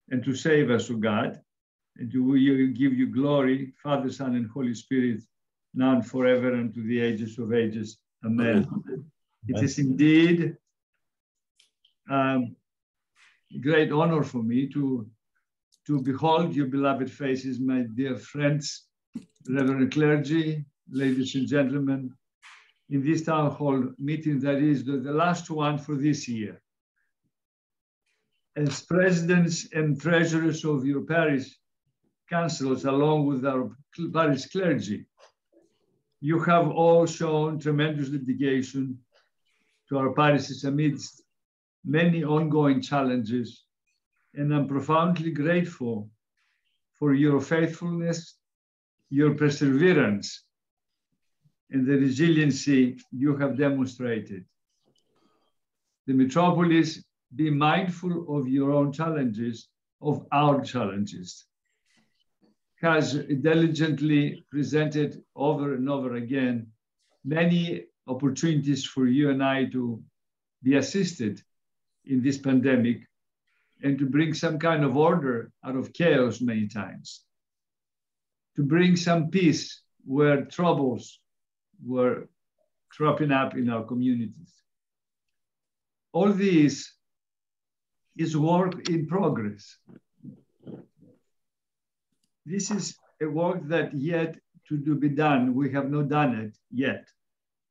and to save us, O God, and to give you glory, Father, Son, and Holy Spirit, now and forever, and to the ages of ages. Amen. Amen. It is indeed a great honor for me to behold your beloved faces, my dear friends, Reverend clergy, ladies and gentlemen, in this town hall meeting that is the last one for this year. As presidents and treasurers of your parish councils, along with our parish clergy, you have all shown tremendous dedication to our parishes amidst many ongoing challenges, and I'm profoundly grateful for your faithfulness, your perseverance, and the resiliency you have demonstrated. The Metropolis, be mindful of your own challenges, of our challenges, has diligently presented over and over again many opportunities for you and I to be assisted in this pandemic and to bring some kind of order out of chaos many times, to bring some peace where troubles were cropping up in our communities. All this is work in progress. This is a work that yet to be done. We have not done it yet.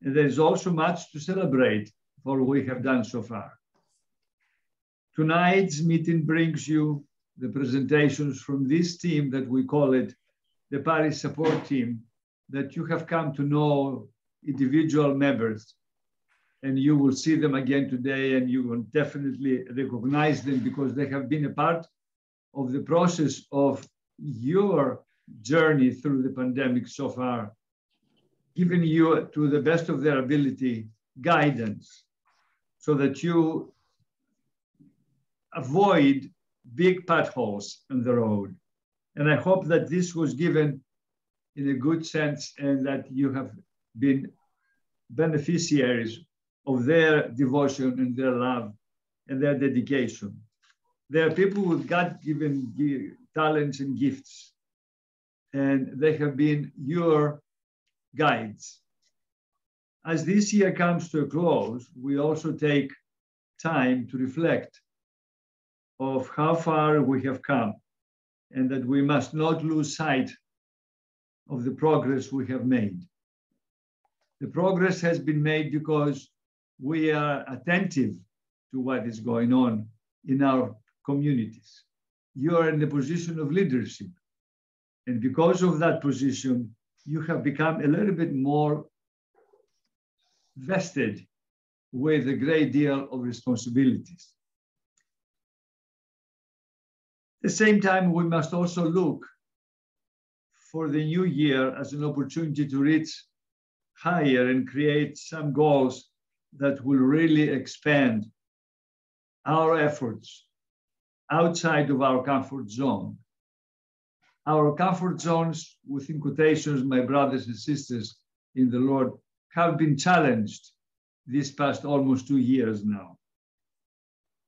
And there is also much to celebrate for what we have done so far. Tonight's meeting brings you the presentations from this team that we call it the Parish Support Team, that you have come to know individual members, and you will see them again today, and you will definitely recognize them because they have been a part of the process of your journey through the pandemic so far, giving you, to the best of their ability, guidance so that you avoid big potholes on the road. And I hope that this was given in a good sense and that you have been beneficiaries of their devotion and their love and their dedication. They are people with God-given talents and gifts, and they have been your guides. As this year comes to a close, we also take time to reflect of how far we have come, and that we must not lose sight of the progress we have made. The progress has been made because we are attentive to what is going on in our communities. You are in a position of leadership. And because of that position, you have become a little bit more vested with a great deal of responsibilities. At the same time, we must also look for the new year as an opportunity to reach higher and create some goals that will really expand our efforts outside of our comfort zone. Our comfort zones, within quotations, my brothers and sisters in the Lord, have been challenged this past almost 2 years now.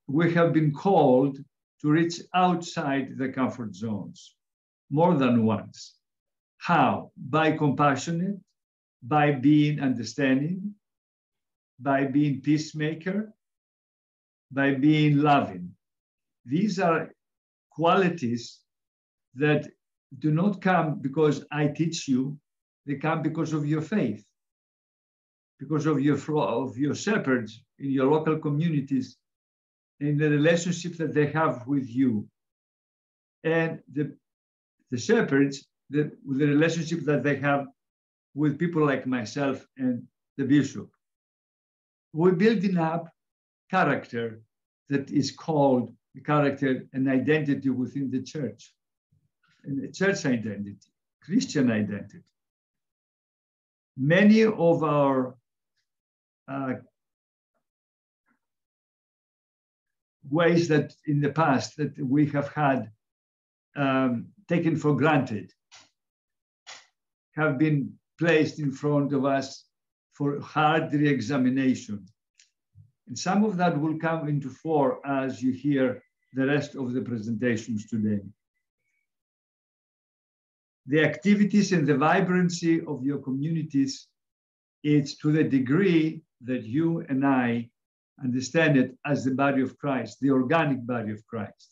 We have been called to reach outside the comfort zones more than once. How? By compassionate, by being understanding, by being peacemaker, by being loving. These are qualities that do not come because I teach you, they come because of your faith, because of your shepherds in your local communities, in the relationship that they have with you. And the shepherds, with the relationship that they have with people like myself and the bishop. We're building up character that is called the character and identity within the church, and the church identity, Christian identity. Many of our ways that in the past that we have had taken for granted have been placed in front of us for hard re-examination. And some of that will come into fore as you hear the rest of the presentations today. The activities and the vibrancy of your communities, it's to the degree that you and I understand it as the body of Christ, the organic body of Christ.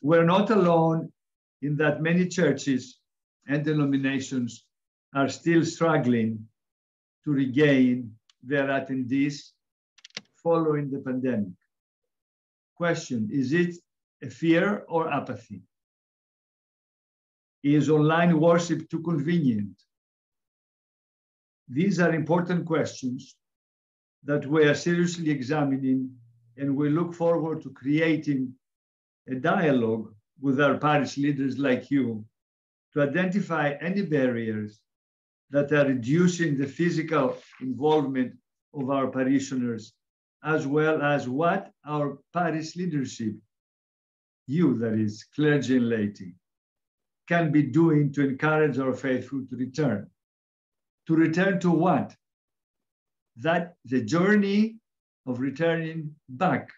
We're not alone in that many churches and denominations are still struggling to regain their attendees following the pandemic. Question, is it a fear or apathy? Is online worship too convenient? These are important questions that we are seriously examining, and we look forward to creating a dialogue with our parish leaders like you to identify any barriers that are reducing the physical involvement of our parishioners, as well as what our parish leadership, you that is, clergy and laity, can be doing to encourage our faithful to return. To return to what? That the journey of returning back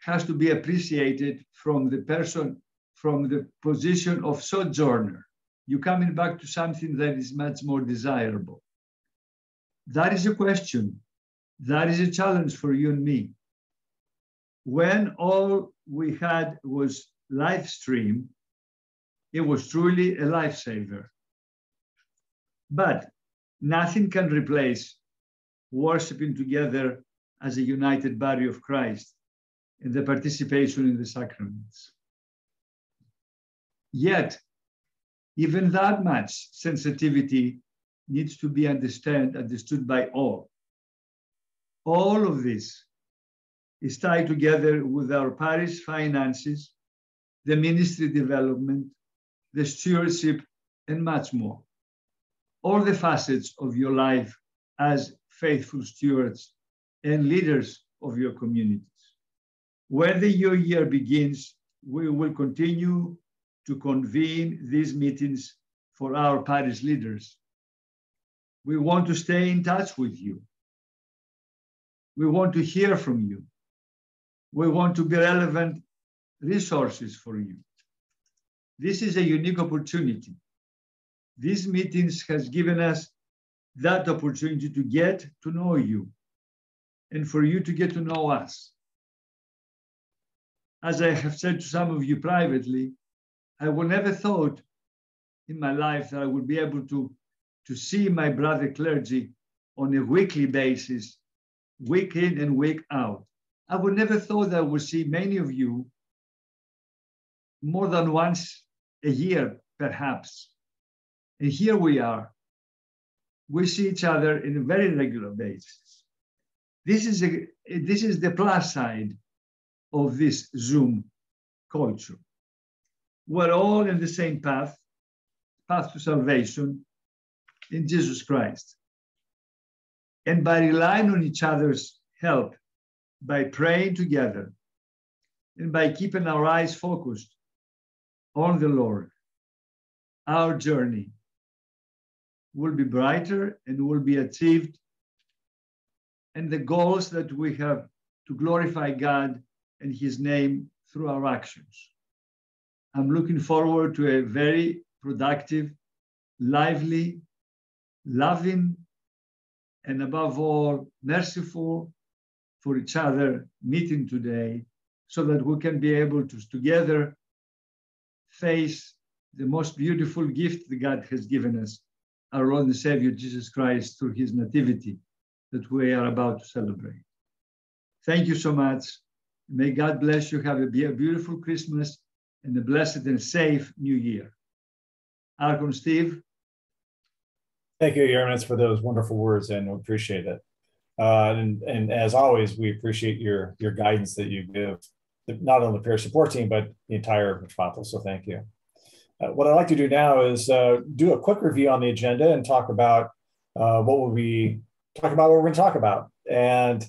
has to be appreciated from the person, from the position of sojourner. You're coming back to something that is much more desirable. That is a question. That is a challenge for you and me. When all we had was live stream, it was truly a lifesaver. But nothing can replace worshiping together as a united body of Christ and the participation in the sacraments. Yet, even that much sensitivity needs to be understood by all. All of this is tied together with our parish finances, the ministry development, the stewardship, and much more. All the facets of your life as faithful stewards and leaders of your communities. When the new year begins, we will continue to convene these meetings for our parish leaders. We want to stay in touch with you. We want to hear from you. We want to be relevant resources for you. This is a unique opportunity. These meetings has given us that opportunity to get to know you and for you to get to know us. As I have said to some of you privately, I would never thought in my life that I would be able to see my brother clergy on a weekly basis, week in and week out. I would never thought that I would see many of you more than once a year, perhaps. And here we are. We see each other in a very regular basis. This is the plus side of this Zoom culture. We're all in the same path to salvation in Jesus Christ. And by relying on each other's help, by praying together, and by keeping our eyes focused on the Lord, our journey will be brighter and will be achieved. And the goals that we have to glorify God and His name through our actions. I'm looking forward to a very productive, lively, loving, and above all, merciful for each other meeting today so that we can be able to together face the most beautiful gift that God has given us, our Lord and Savior, Jesus Christ, through His nativity that we are about to celebrate. Thank you so much. May God bless you. Have a beautiful Christmas and a blessed and safe New Year. Archon Steve. Thank you, Your Eminence, for those wonderful words, and we appreciate it. And as always, we appreciate your guidance that you give, not only the parish support team, but the entire Metropolis, so thank you. What I'd like to do now is do a quick review on the agenda and talk about what we're going to talk about. And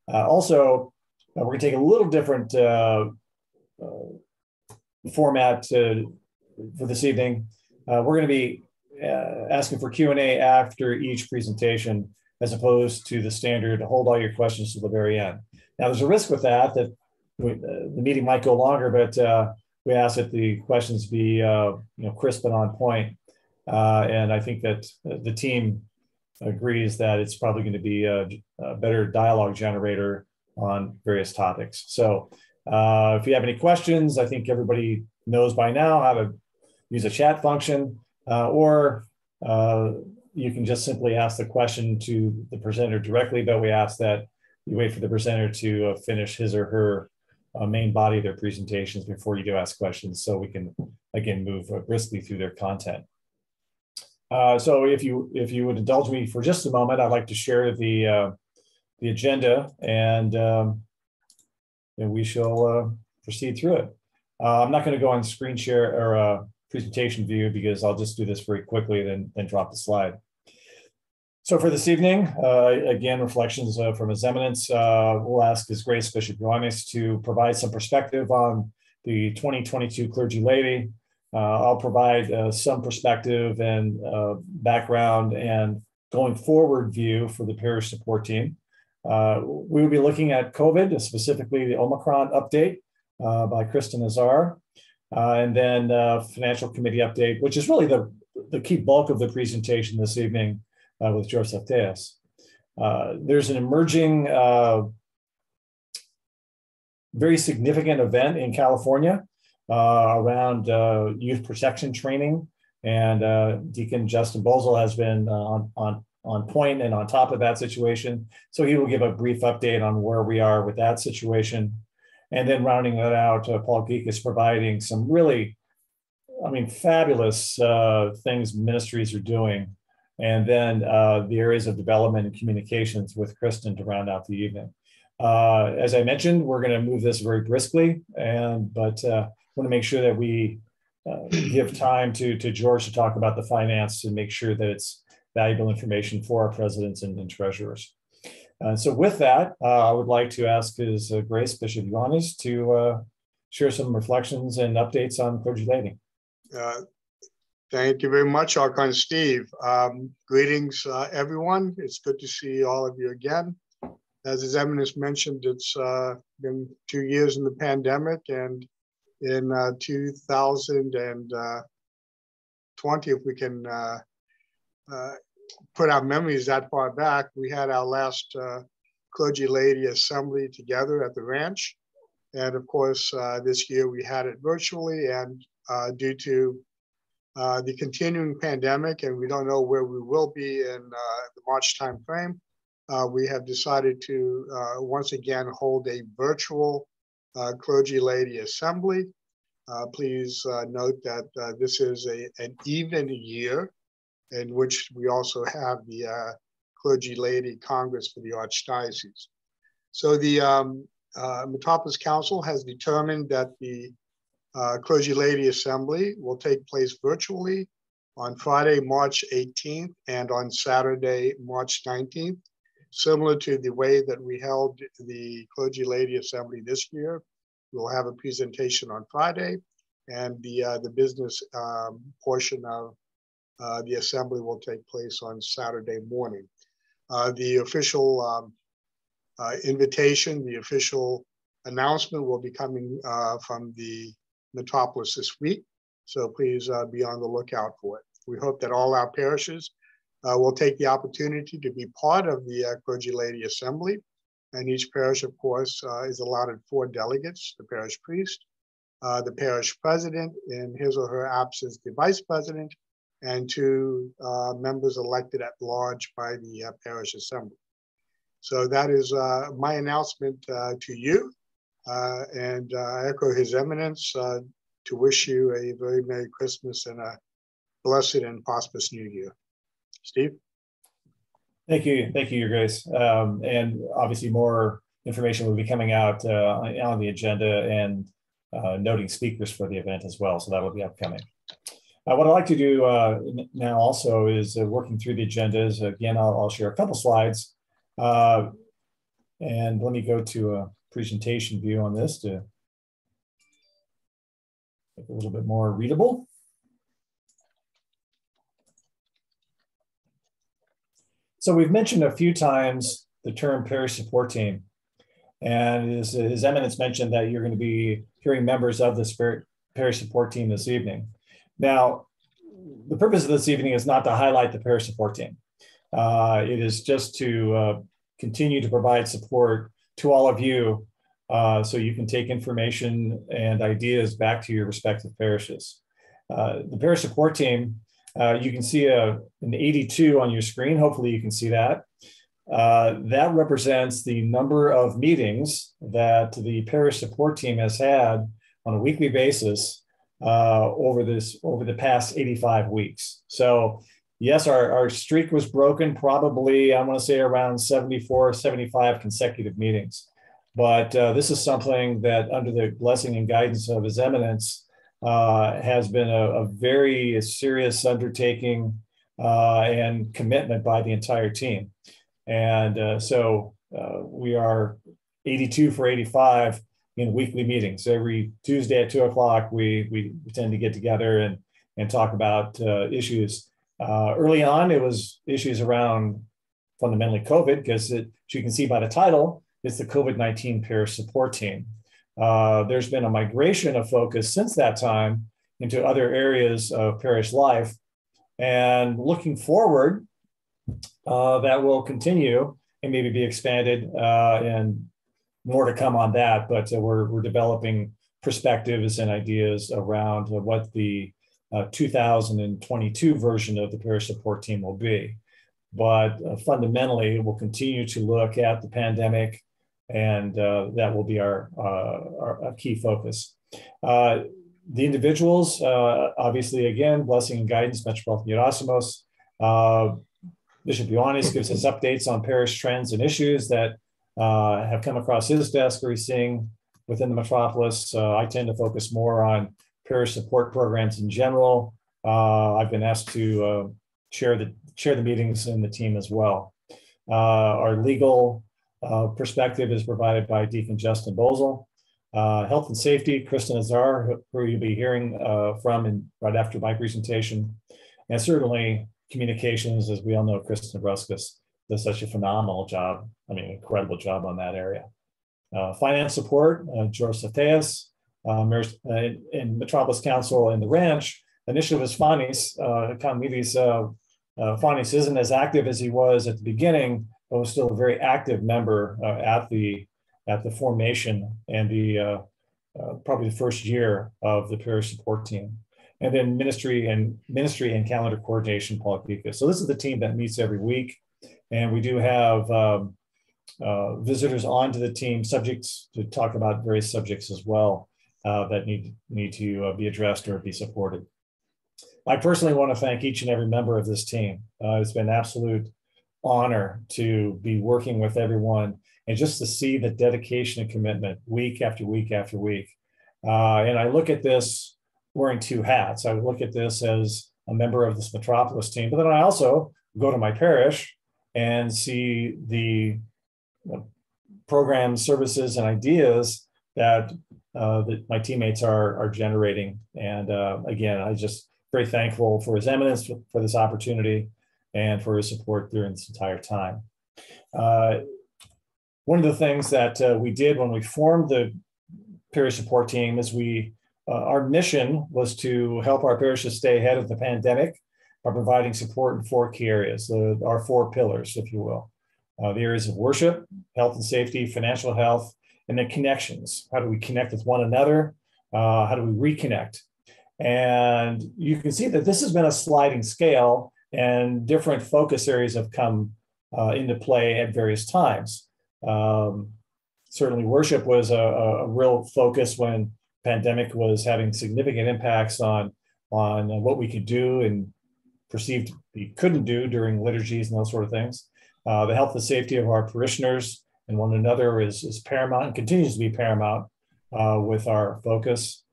also, we're going to take a little different format for this evening. We're going to be asking for Q&A after each presentation, as opposed to the standard hold all your questions to the very end. Now, there's a risk with that the meeting might go longer, but we ask that the questions be crisp and on point. And I think that the team agrees that it's probably going to be a better dialogue generator on various topics. So if you have any questions, I think everybody knows by now how to use a chat function, or you can just simply ask the question to the presenter directly, but we ask that you wait for the presenter to finish his or her main body of their presentations before you do ask questions, so we can, again, move briskly through their content. So if you would indulge me for just a moment, I'd like to share the agenda, and we shall proceed through it. I'm not going to go on screen share or presentation view because I'll just do this very quickly and then drop the slide. So for this evening, again, reflections from His Eminence. We'll ask His Grace Bishop Ioannis to provide some perspective on the 2022 clergy laity. I'll provide some perspective and background and going forward view for the parish support team. We will be looking at COVID, specifically the Omicron update by Kristen Azar, and then financial committee update, which is really the key bulk of the presentation this evening with Joseph Tejas. There's an emerging, very significant event in California around youth protection training, and Deacon Justin Bozel has been on point and on top of that situation. So he will give a brief update on where we are with that situation. And then rounding that out, Paul Geek is providing some really, fabulous things ministries are doing. And then the areas of development and communications with Kristen to round out the evening. As I mentioned, we're going to move this very briskly, but want to make sure that we give time to George to talk about the finance and make sure that it's valuable information for our presidents and treasurers. So with that, I would like to ask His Grace Bishop Ioannis to share some reflections and updates on clergy laity. Thank you very much, Archon Steve. Greetings, everyone. It's good to see all of you again. As His Eminence mentioned, it's been 2 years in the pandemic, and in 2020, if we can put our memories that far back, we had our last clergy laity assembly together at the ranch. And of course, this year we had it virtually, and due to the continuing pandemic, and we don't know where we will be in the March timeframe, we have decided to once again hold a virtual clergy laity assembly. Please note that this is an even year in which we also have the Clergy Laity Congress for the Archdiocese. So the Metropolis Council has determined that the Clergy Laity Assembly will take place virtually on Friday, March 18th and on Saturday, March 19th, similar to the way that we held the Clergy Laity Assembly this year. We'll have a presentation on Friday, and the business portion of the assembly will take place on Saturday morning. The official invitation, the official announcement will be coming from the Metropolis this week, so please be on the lookout for it. We hope that all our parishes will take the opportunity to be part of the Clergy Laity Assembly, and each parish, of course, is allotted 4 delegates: the parish priest, the parish president, in his or her absence, the vice president, and 2 members elected at large by the parish assembly. So that is my announcement to you, and I echo His Eminence to wish you a very Merry Christmas and a blessed and prosperous New Year. Steve? Thank you, Your Grace. And obviously more information will be coming out on the agenda and noting speakers for the event as well, so that will be upcoming. What I'd like to do now also is working through the agendas. Again, I'll share a couple slides. And let me go to a presentation view on this to make it a little bit more readable. So we've mentioned a few times the term parish support team. And His Eminence mentioned that you're going to be hearing members of the parish support team this evening. Now, the purpose of this evening is not to highlight the parish support team. It is just to continue to provide support to all of you so you can take information and ideas back to your respective parishes. The parish support team, you can see an 82 on your screen. Hopefully you can see that. That represents the number of meetings that the parish support team has had on a weekly basis over the past 85 weeks. So yes, our streak was broken probably, I want to say around 74, 75 consecutive meetings. But this is something that under the blessing and guidance of His Eminence has been a very serious undertaking and commitment by the entire team. And so we are 82 for 85 in weekly meetings. Every Tuesday at 2 o'clock, we tend to get together and talk about issues. Early on, it was issues around fundamentally COVID, because as you can see by the title, it's the COVID-19 parish support team. There's been a migration of focus since that time into other areas of parish life. And looking forward, that will continue and maybe be expanded and more to come on that. But we're developing perspectives and ideas around what the 2022 version of the parish support team will be. But fundamentally, we'll continue to look at the pandemic, and that will be our key focus. The individuals, obviously, again, blessing and guidance, Metropolitan Gerasimos. Bishop Ioannis gives us updates on parish trends and issues that have come across his desk or he's seeing within the metropolis. I tend to focus more on parish support programs in general. I've been asked to share the meetings in the team as well. Our legal perspective is provided by Deacon Justin Bozel. Health and safety, Kristen Azar, who you'll be hearing from right after my presentation. And certainly communications, as we all know, Kristen Bruskus does such a phenomenal job. I mean, incredible job on that area. Finance support, George Sateas, in Metropolis Council and the Ranch. Initially was Fanis. Fanis isn't as active as he was at the beginning, but was still a very active member at the formation and the probably the first year of the parish support team. And then ministry and calendar coordination, Paul Kika. So this is the team that meets every week. And we do have visitors onto the team, subjects to talk about various subjects as well that need to be addressed or be supported. I personally want to thank each and every member of this team. It's been an absolute honor to be working with everyone and just to see the dedication and commitment week after week after week. And I look at this wearing two hats. I look at this as a member of this Metropolis team, but then I also go to my parish and see the programs, services, and ideas that my teammates are generating. And again, I just very thankful for His Eminence for this opportunity and for his support during this entire time. One of the things that we did when we formed the parish support team is our mission was to help our parishes stay ahead of the pandemic by providing support in four key areas, our four pillars, if you will. The areas of worship, health and safety, financial health, and then connections. How do we connect with one another? How do we reconnect? And you can see that this has been a sliding scale and different focus areas have come into play at various times. Certainly worship was a real focus when pandemic was having significant impacts on what we could do and perceived we couldn't do during liturgies and those sort of things. The health and safety of our parishioners and one another is paramount and continues to be paramount with our focus.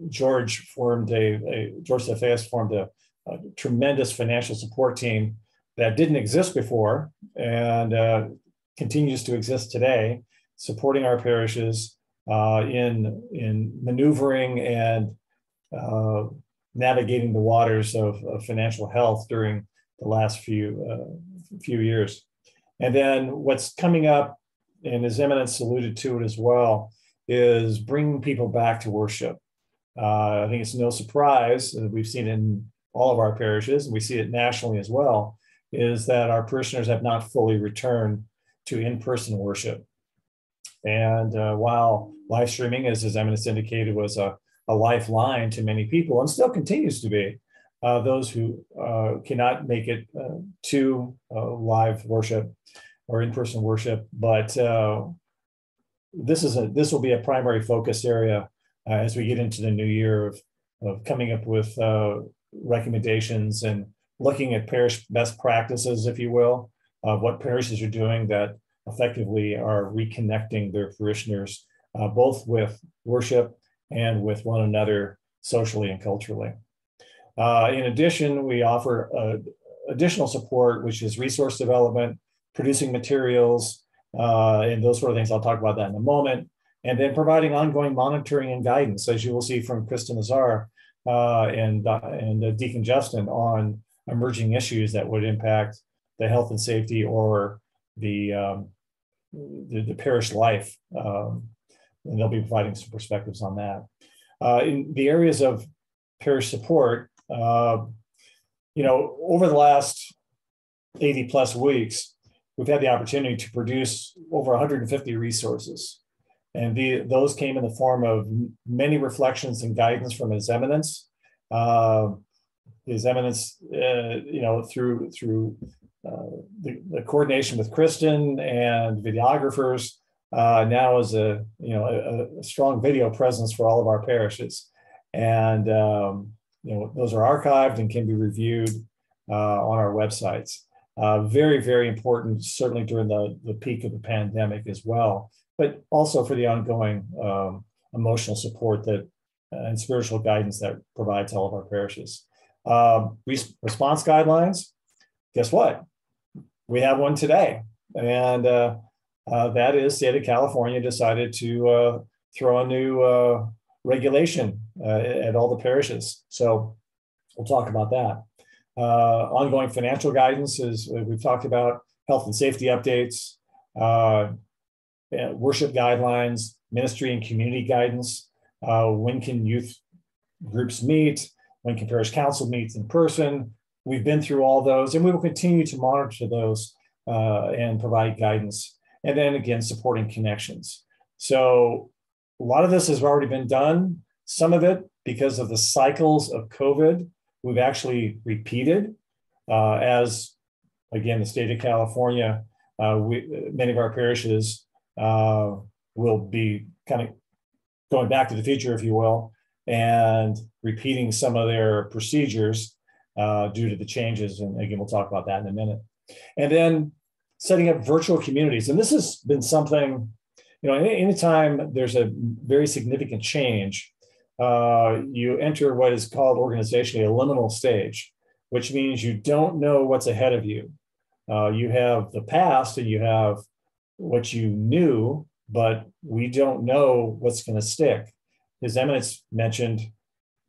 George Cephas formed a tremendous financial support team that didn't exist before and continues to exist today, supporting our parishes in maneuvering and navigating the waters of financial health during the last few years. And then what's coming up and His Eminence alluded to it as well, is bringing people back to worship. I think it's no surprise that we've seen in all of our parishes, and we see it nationally as well, is that our parishioners have not fully returned to in-person worship. And while live streaming, as His Eminence indicated, was a lifeline to many people and still continues to be, those who cannot make it to live worship or in-person worship, but this will be a primary focus area as we get into the new year of coming up with recommendations and looking at parish best practices, if you will, of what parishes are doing that effectively are reconnecting their parishioners, both with worship and with one another socially and culturally. In addition, we offer additional support, which is resource development, producing materials, and those sort of things. I'll talk about that in a moment. And then providing ongoing monitoring and guidance, as you will see from Kristen Azar and Deacon Justin, on emerging issues that would impact the health and safety or the parish life. And they'll be providing some perspectives on that. In the areas of parish support, over the last 80 plus weeks, we've had the opportunity to produce over 150 resources. And those came in the form of many reflections and guidance from His Eminence. His Eminence, through the coordination with Kristen and videographers, now is a strong video presence for all of our parishes. And those are archived and can be reviewed on our websites. Very, very important, certainly during the peak of the pandemic as well, but also for the ongoing emotional support and spiritual guidance that provides all of our parishes. Response guidelines, guess what? We have one today. And that is, state of California decided to throw a new regulation at all the parishes. So we'll talk about that. Ongoing financial guidance is, we've talked about health and safety updates, worship guidelines, ministry and community guidance. When can youth groups meet? When can parish council meet in person? We've been through all those, and we will continue to monitor those and provide guidance. And then again, supporting connections. So a lot of this has already been done. Some of it, because of the cycles of COVID, we've actually repeated as, again, the state of California, many of our parishes will be kind of going back to the future, if you will, and repeating some of their procedures due to the changes. And again, we'll talk about that in a minute. And then setting up virtual communities. And this has been something, anytime there's a very significant change, you enter what is called organizationally a liminal stage, which means you don't know what's ahead of you. You have the past and you have what you knew, but we don't know what's going to stick. His Eminence mentioned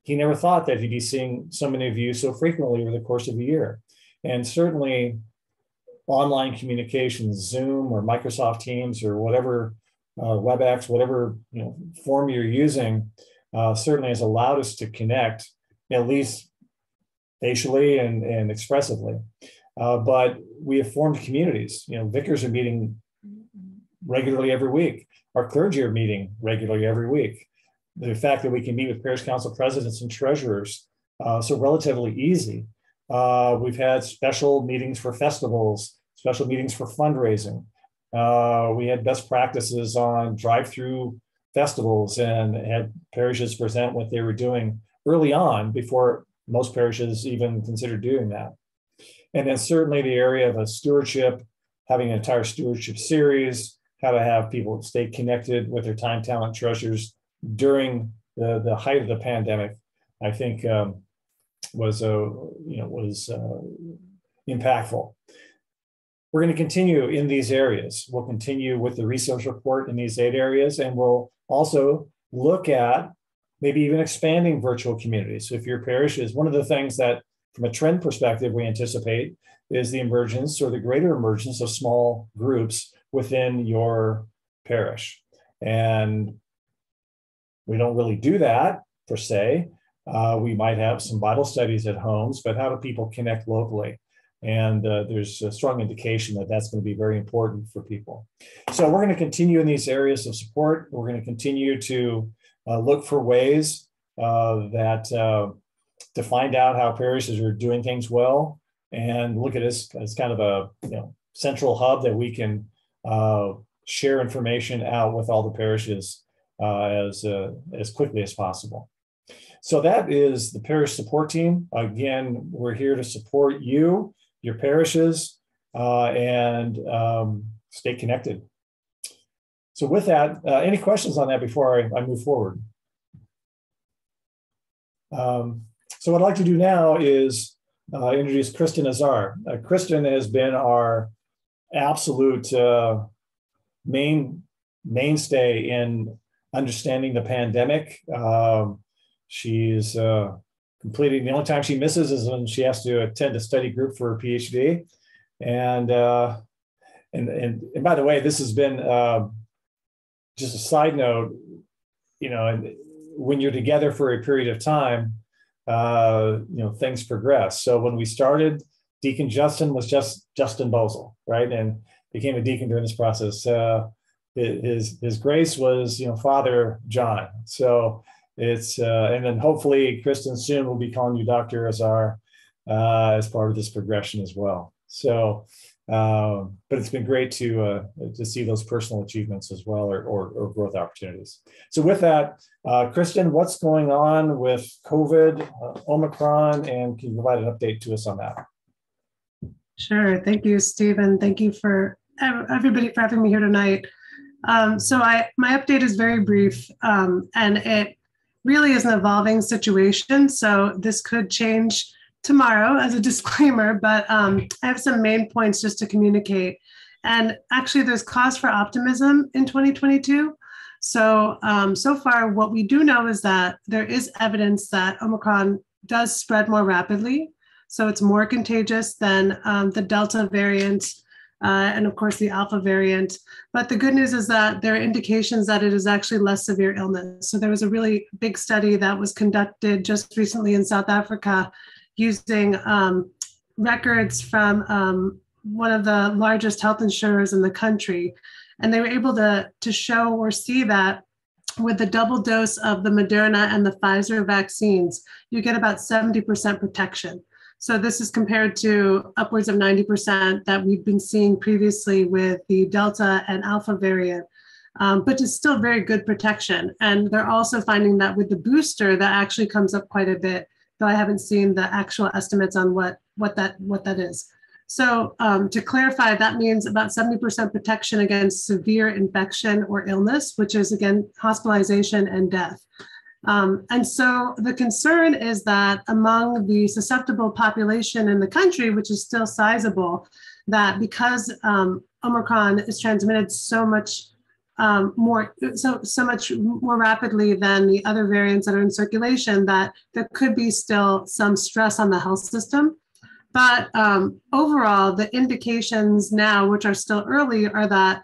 he never thought that he'd be seeing so many of you so frequently over the course of a year. And certainly online communications, Zoom or Microsoft Teams or whatever, WebEx, whatever form you're using, certainly has allowed us to connect, at least facially and expressively. But we have formed communities. Vicars are meeting regularly every week. Our clergy are meeting regularly every week. The fact that we can meet with parish council presidents and treasurers, so relatively easy. We've had special meetings for festivals, special meetings for fundraising. We had best practices on drive-through festivals and had parishes present what they were doing early on before most parishes even considered doing that. And then certainly the area of a stewardship, having an entire stewardship series, how to have people stay connected with their time, talent, treasures during the height of the pandemic, I think was impactful. We're going to continue in these areas. We'll continue with the research report in these 8 areas, and we'll also look at maybe even expanding virtual communities. So if your parish is, one of the things that from a trend perspective we anticipate is the emergence or the greater emergence of small groups within your parish. And we don't really do that per se. We might have some Bible studies at homes, but how do people connect locally? And there's a strong indication that that's going to be very important for people. So we're going to continue in these areas of support. We're going to continue to look for ways to find out how parishes are doing things well, and look at this as kind of a central hub that we can share information out with all the parishes as quickly as possible. So that is the parish support team. Again, we're here to support you, your parishes, and stay connected. So with that, any questions on that before I move forward? So what I'd like to do now is introduce Kristen Azar. Kristen has been our absolute mainstay in understanding the pandemic. She's completing, the only time she misses is when she has to attend a study group for her PhD. And by the way, this has been just a side note, when you're together for a period of time, things progress. So when we started, Deacon Justin was just Justin Bosel, right? And became a deacon during this process. His grace was, Father John. So it's, and then hopefully Kristen soon will be calling you Dr. Azar as part of this progression as well. So, but it's been great to see those personal achievements as well, or growth opportunities. So with that, Kristen, what's going on with COVID, Omicron, and can you provide an update to us on that? Sure. Thank you, Stephen. Thank you for everybody for having me here tonight. So my update is very brief, and it really is an evolving situation. So this could change tomorrow as a disclaimer, but I have some main points just to communicate. And actually there's cause for optimism in 2022. So, so far what we do know is that there is evidence that Omicron does spread more rapidly. So it's more contagious than the Delta variant, and of course the Alpha variant. But the good news is that there are indications that it is actually less severe illness. So there was a really big study that was conducted just recently in South Africa using records from one of the largest health insurers in the country. And they were able to show or see that with the double dose of the Moderna and the Pfizer vaccines, you get about 70% protection. So this is compared to upwards of 90% that we've been seeing previously with the Delta and Alpha variant, but it's still very good protection. And they're also finding that with the booster, that actually comes up quite a bit, though I haven't seen the actual estimates on what that is. So to clarify, that means about 70% protection against severe infection or illness, which is again, hospitalization and death. And so the concern is that among the susceptible population in the country, which is still sizable, that because Omicron is transmitted so much more rapidly than the other variants that are in circulation, that there could be still some stress on the health system. But overall, the indications now, which are still early, are that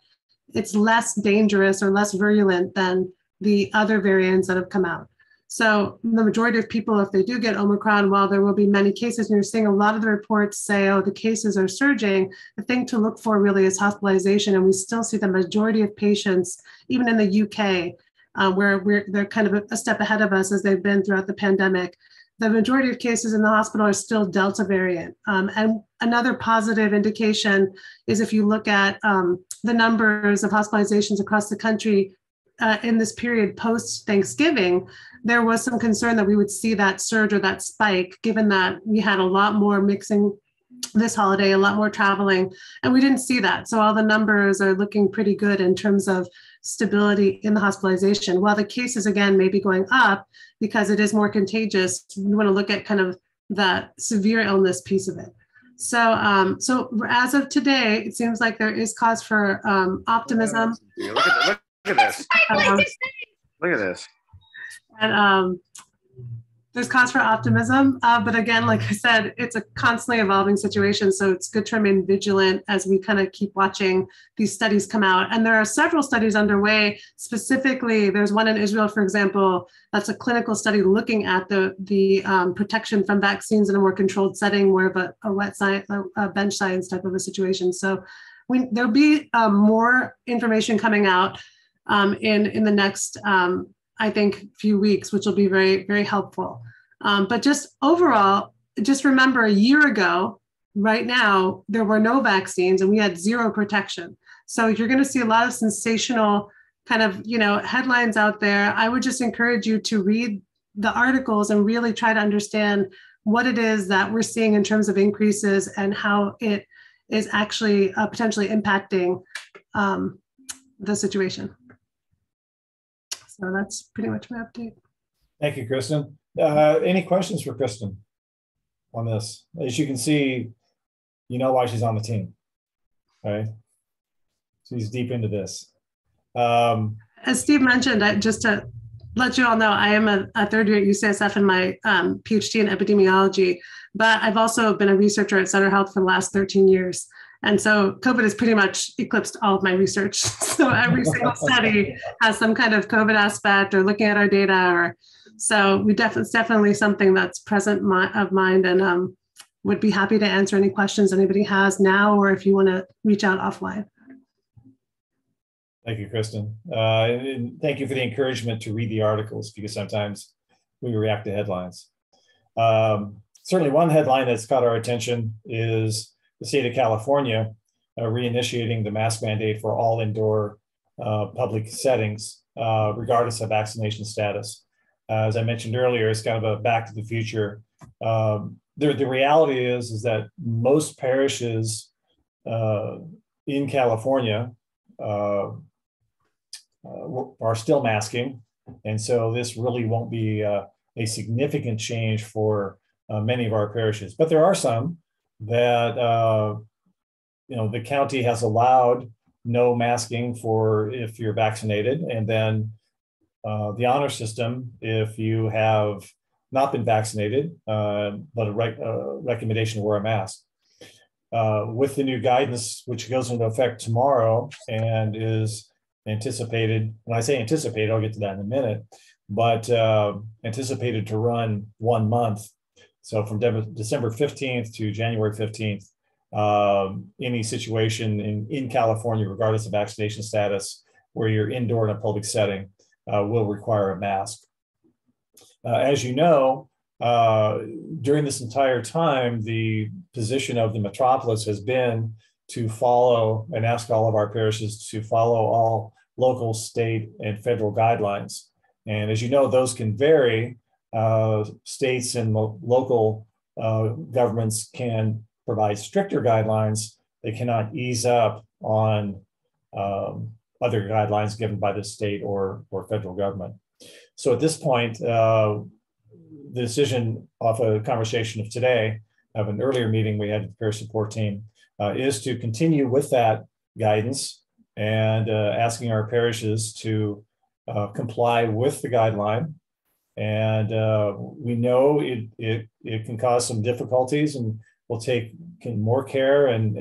it's less dangerous or less virulent than the other variants that have come out. So the majority of people, if they do get Omicron, while there will be many cases, and you're seeing a lot of the reports say, oh, the cases are surging, the thing to look for really is hospitalization. And we still see the majority of patients, even in the UK, where they're kind of a step ahead of us as they've been throughout the pandemic. The majority of cases in the hospital are still Delta variant. And another positive indication is if you look at the numbers of hospitalizations across the country in this period post-Thanksgiving, there was some concern that we would see that surge or that spike, given that we had a lot more mixing this holiday, a lot more traveling, and we didn't see that. So all the numbers are looking pretty good in terms of stability in the hospitalization. While the cases, again, may be going up because it is more contagious, we want to look at kind of the severe illness piece of it. So, so as of today, it seems like there is cause for optimism. Yeah, look at this. Look at this. And there's cause for optimism. But again, like I said, it's a constantly evolving situation. So it's good to remain vigilant as we kind of keep watching these studies come out. And there are several studies underway. Specifically, there's one in Israel, for example, that's a clinical study looking at the protection from vaccines in a more controlled setting, more of a wet science, a bench science type of a situation. So there'll be more information coming out in the next, I think, few weeks, which will be very, very helpful. But just overall, just remember a year ago, right now, there were no vaccines and we had zero protection. So you're going to see a lot of sensational kind of, headlines out there. I would just encourage you to read the articles and really try to understand what it is that we're seeing in terms of increases and how it is actually potentially impacting the situation. So that's pretty much my update. Thank you, Kristen. Any questions for Kristen on this? As you can see, you know why she's on the team, right? She's deep into this. As Steve mentioned, just to let you all know, I am a third year at UCSF in my PhD in epidemiology, but I've also been a researcher at Sutter Health for the last 13 years. And so COVID has pretty much eclipsed all of my research. So every single study has some kind of COVID aspect or looking at our data. So it's definitely something that's present of mind, and would be happy to answer any questions anybody has now, or if you want to reach out offline. Thank you, Kristen. And thank you for the encouragement to read the articles, because sometimes we react to headlines. Certainly one headline that's caught our attention is the state of California reinitiating the mask mandate for all indoor public settings, regardless of vaccination status. As I mentioned earlier, it's kind of a back to the future. The reality is that most parishes in California are still masking. And so this really won't be a significant change for many of our parishes. But there are some that the county has allowed no masking for if you're vaccinated, and then the honor system if you have not been vaccinated, but a recommendation to wear a mask. With the new guidance, which goes into effect tomorrow and is anticipated, when I say anticipated, I'll get to that in a minute, but anticipated to run 1 month. So from December 15th to January 15th, any situation in California, regardless of vaccination status, where you're indoor in a public setting, will require a mask. As you know, during this entire time, the position of the Metropolis has been to follow and ask all of our parishes to follow all local, state, and federal guidelines. And as you know, those can vary. States and local governments can provide stricter guidelines. They cannot ease up on other guidelines given by the state or federal government. So at this point, the decision off a conversation of today, of an earlier meeting we had with the parish support team, is to continue with that guidance and asking our parishes to comply with the guideline. And we know it can cause some difficulties, and will take more care and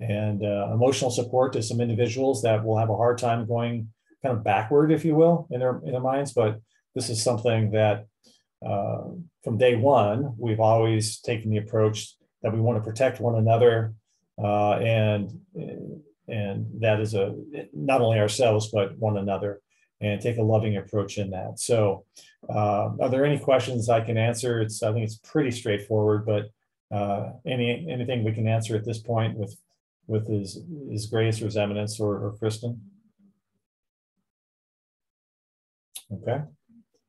emotional support to some individuals that will have a hard time going kind of backward, if you will, in their minds. But this is something that from day one, we've always taken the approach that we want to protect one another, and that is not only ourselves, but one another, and take a loving approach in that. So are there any questions I can answer? I think it's pretty straightforward, but anything we can answer at this point with his grace or his eminence or Kristen? Okay.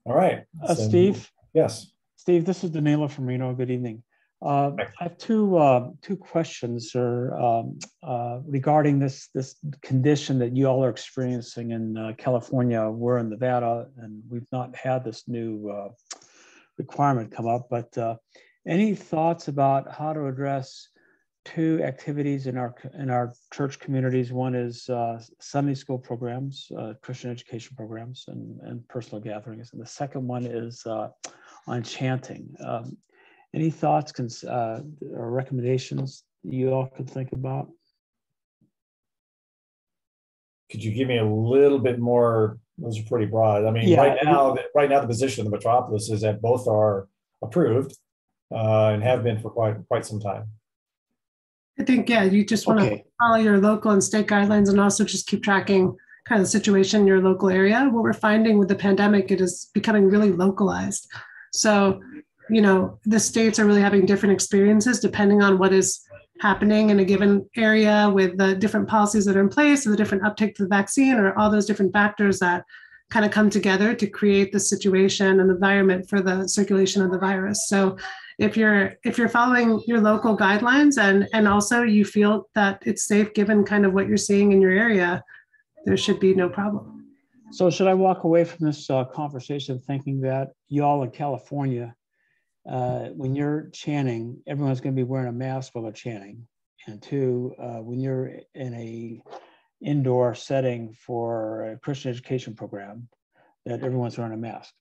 All right. Steve? Yes. Steve, this is Danilo from Reno. Good evening. I have two questions regarding this condition that you all are experiencing in California. We're in Nevada, and we've not had this new requirement come up. But any thoughts about how to address two activities in our church communities? One is Sunday school programs, Christian education programs, and personal gatherings, and the second one is on chanting. Any thoughts or recommendations you all could think about? Could you give me a little bit more? Those are pretty broad. I mean, Yeah. right now, the position of the Metropolis is that both are approved and have been for quite some time. I think, yeah, you just want to follow your local and state guidelines and also just keep tracking kind of the situation in your local area. What we're finding with the pandemic, it is becoming really localized. So, you know, the states are really having different experiences depending on what is happening in a given area with the different policies that are in place, or the different uptake to the vaccine, or all those different factors that kind of come together to create the situation and environment for the circulation of the virus. So if you're following your local guidelines and also you feel that it's safe given kind of what you're seeing in your area, there should be no problem. So should I walk away from this conversation thinking that y'all in California, when you're chanting, everyone's going to be wearing a mask while they're chanting? And two, when you're in a indoor setting for a Christian education program, that everyone's wearing a mask?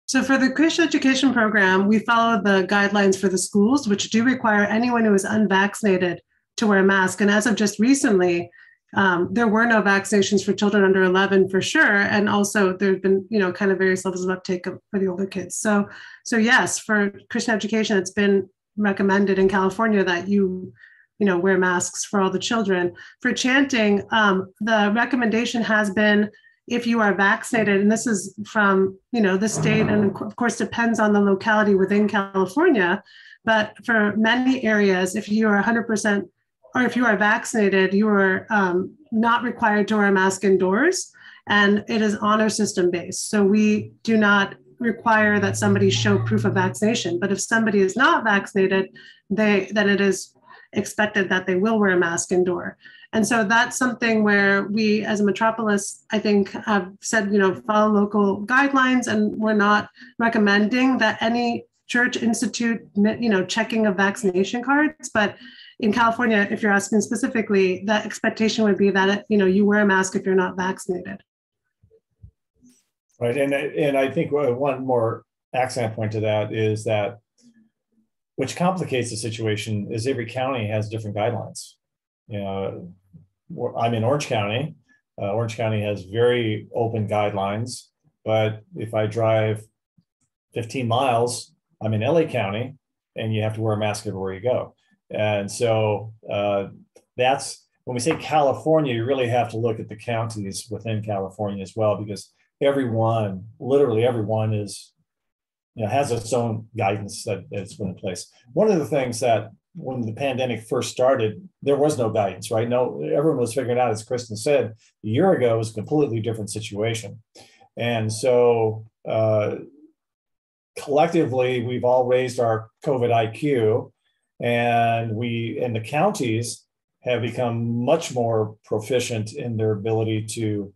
So for the Christian education program, we follow the guidelines for the schools, which do require anyone who is unvaccinated to wear a mask. And as of just recently, there were no vaccinations for children under 11 for sure. And also there've been, you know, kind of various levels of uptake for the older kids. So yes, for Christian education, it's been recommended in California that you wear masks for all the children. For chanting, the recommendation has been, if you are vaccinated, and this is from, the state, and of course depends on the locality within California, but for many areas, if you are 100%, or if you are vaccinated, you are not required to wear a mask indoors, and it is honor system based. So we do not require that somebody show proof of vaccination, but if somebody is not vaccinated, then it is expected that they will wear a mask indoor. And so that's something where we as a Metropolis, I think, have said, follow local guidelines, and we're not recommending that any church institute, checking of vaccination cards. But in California, if you're asking specifically, that expectation would be that, you wear a mask if you're not vaccinated. Right, and I think one more accent point to that is that, which complicates the situation, is every county has different guidelines. I'm in Orange County. Orange County has very open guidelines, but if I drive 15 miles, I'm in LA County, and you have to wear a mask everywhere you go. And so that's, when we say California, you really have to look at the counties within California as well, because everyone, literally everyone, is has its own guidance that's been in place. One of the things that when the pandemic first started, there was no guidance, right? No, everyone was figuring out, as Kristen said, a year ago, it was a completely different situation. And so collectively, we've all raised our COVID IQ, and the counties have become much more proficient in their ability to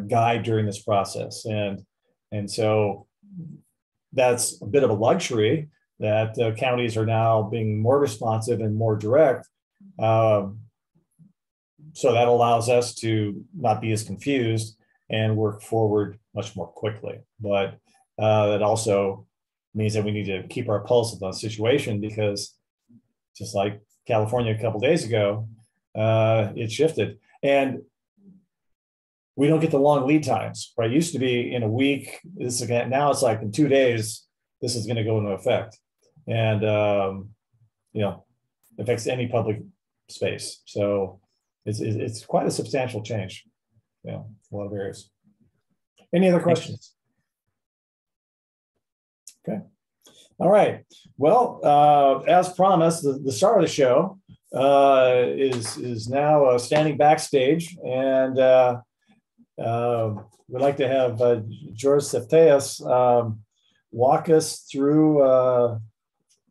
guide during this process. And so that's a bit of a luxury that counties are now being more responsive and more direct. So that allows us to not be as confused and work forward much more quickly. But that also means that we need to keep our pulse of the situation, because just like California a couple of days ago, it shifted. And we don't get the long lead times, right? It used to be in a week. Now it's like in 2 days, this is going to go into effect, and affects any public space. So it's quite a substantial change. A lot of areas. Any other questions? Okay. All right. Well, as promised, the star of the show is now standing backstage, and we'd like to have George Sefteas walk us through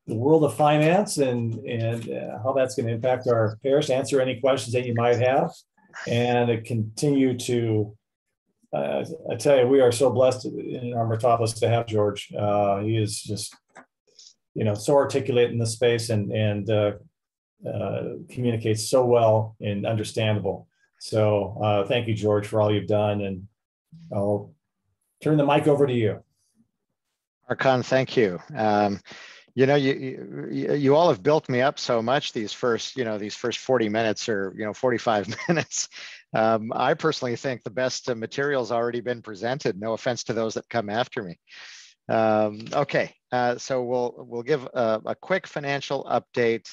the world of finance and how that's going to impact our parish, answer any questions that you might have, and continue to, I tell you, we are so blessed in our Metropolis to have George. He is just, so articulate in this space and communicates so well and understandable. So thank you, George, for all you've done, and I'll turn the mic over to you. Archon, thank you. You know, you all have built me up so much these first 40 minutes or 45 minutes. I personally think the best material's already been presented. No offense to those that come after me. Okay, so we'll give a quick financial update.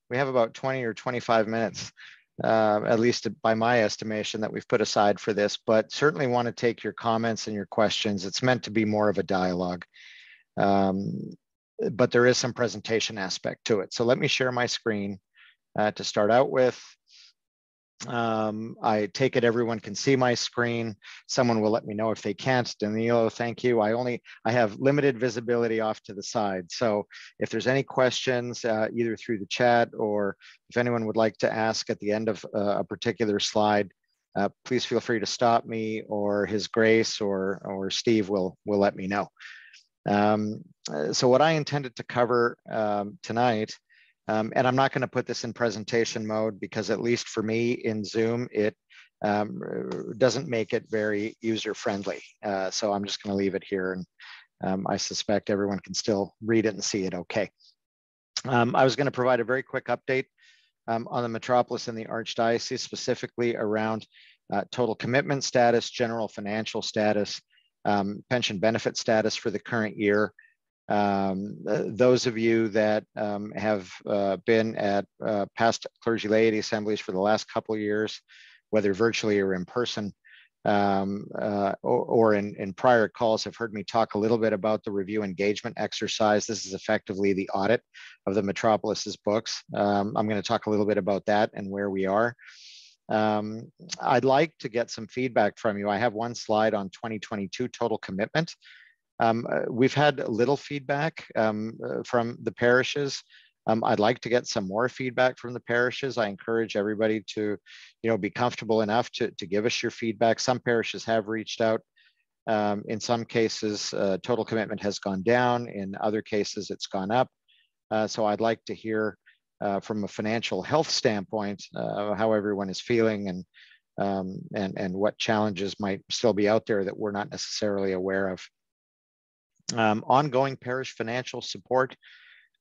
We have about 20 or 25 minutes, at least by my estimation, that we've put aside for this, but certainly want to take your comments and your questions. It's meant to be more of a dialogue. But there is some presentation aspect to it. So let me share my screen to start out with. I take it everyone can see my screen. Someone will let me know if they can't. Danilo, thank you. I have limited visibility off to the side. So if there's any questions, either through the chat or if anyone would like to ask at the end of a particular slide, please feel free to stop me, or His Grace or Steve will let me know. So what I intended to cover tonight, and I'm not going to put this in presentation mode because at least for me in Zoom, it doesn't make it very user-friendly. So I'm just going to leave it here, and I suspect everyone can still read it and see it okay. I was going to provide a very quick update on the Metropolis and the Archdiocese, specifically around total commitment status, general financial status, pension benefit status for the current year. Those of you that have been at past clergy laity assemblies for the last couple of years, whether virtually or in person, or in prior calls, have heard me talk a little bit about the review engagement exercise. This is effectively the audit of the Metropolis's books. I'm going to talk a little bit about that and where we are. I'd like to get some feedback from you. I have one slide on 2022 total commitment. We've had little feedback from the parishes. I'd like to get some more feedback from the parishes. I encourage everybody to, be comfortable enough to give us your feedback. Some parishes have reached out. In some cases, total commitment has gone down. In other cases, it's gone up. So I'd like to hear from a financial health standpoint, how everyone is feeling and what challenges might still be out there that we're not necessarily aware of. Ongoing parish financial support.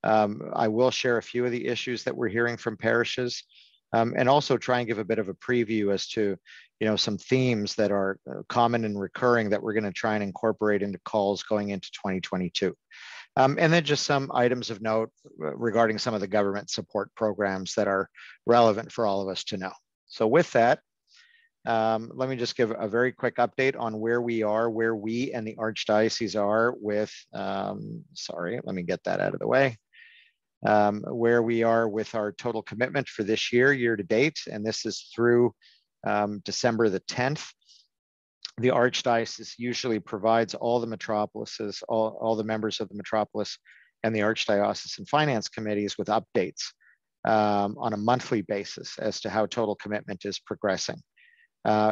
I will share a few of the issues that we're hearing from parishes, and also try and give a bit of a preview as to, some themes that are common and recurring that we're going to try and incorporate into calls going into 2022. And then just some items of note regarding some of the government support programs that are relevant for all of us to know. So with that, let me just give a very quick update on where we are, where we and the Archdiocese are with, sorry, let me get that out of the way, where we are with our total commitment for this year to date. And this is through December the 10th. The Archdiocese usually provides all the metropolises, all the members of the Metropolis and the Archdiocesan Finance Committees with updates on a monthly basis as to how total commitment is progressing.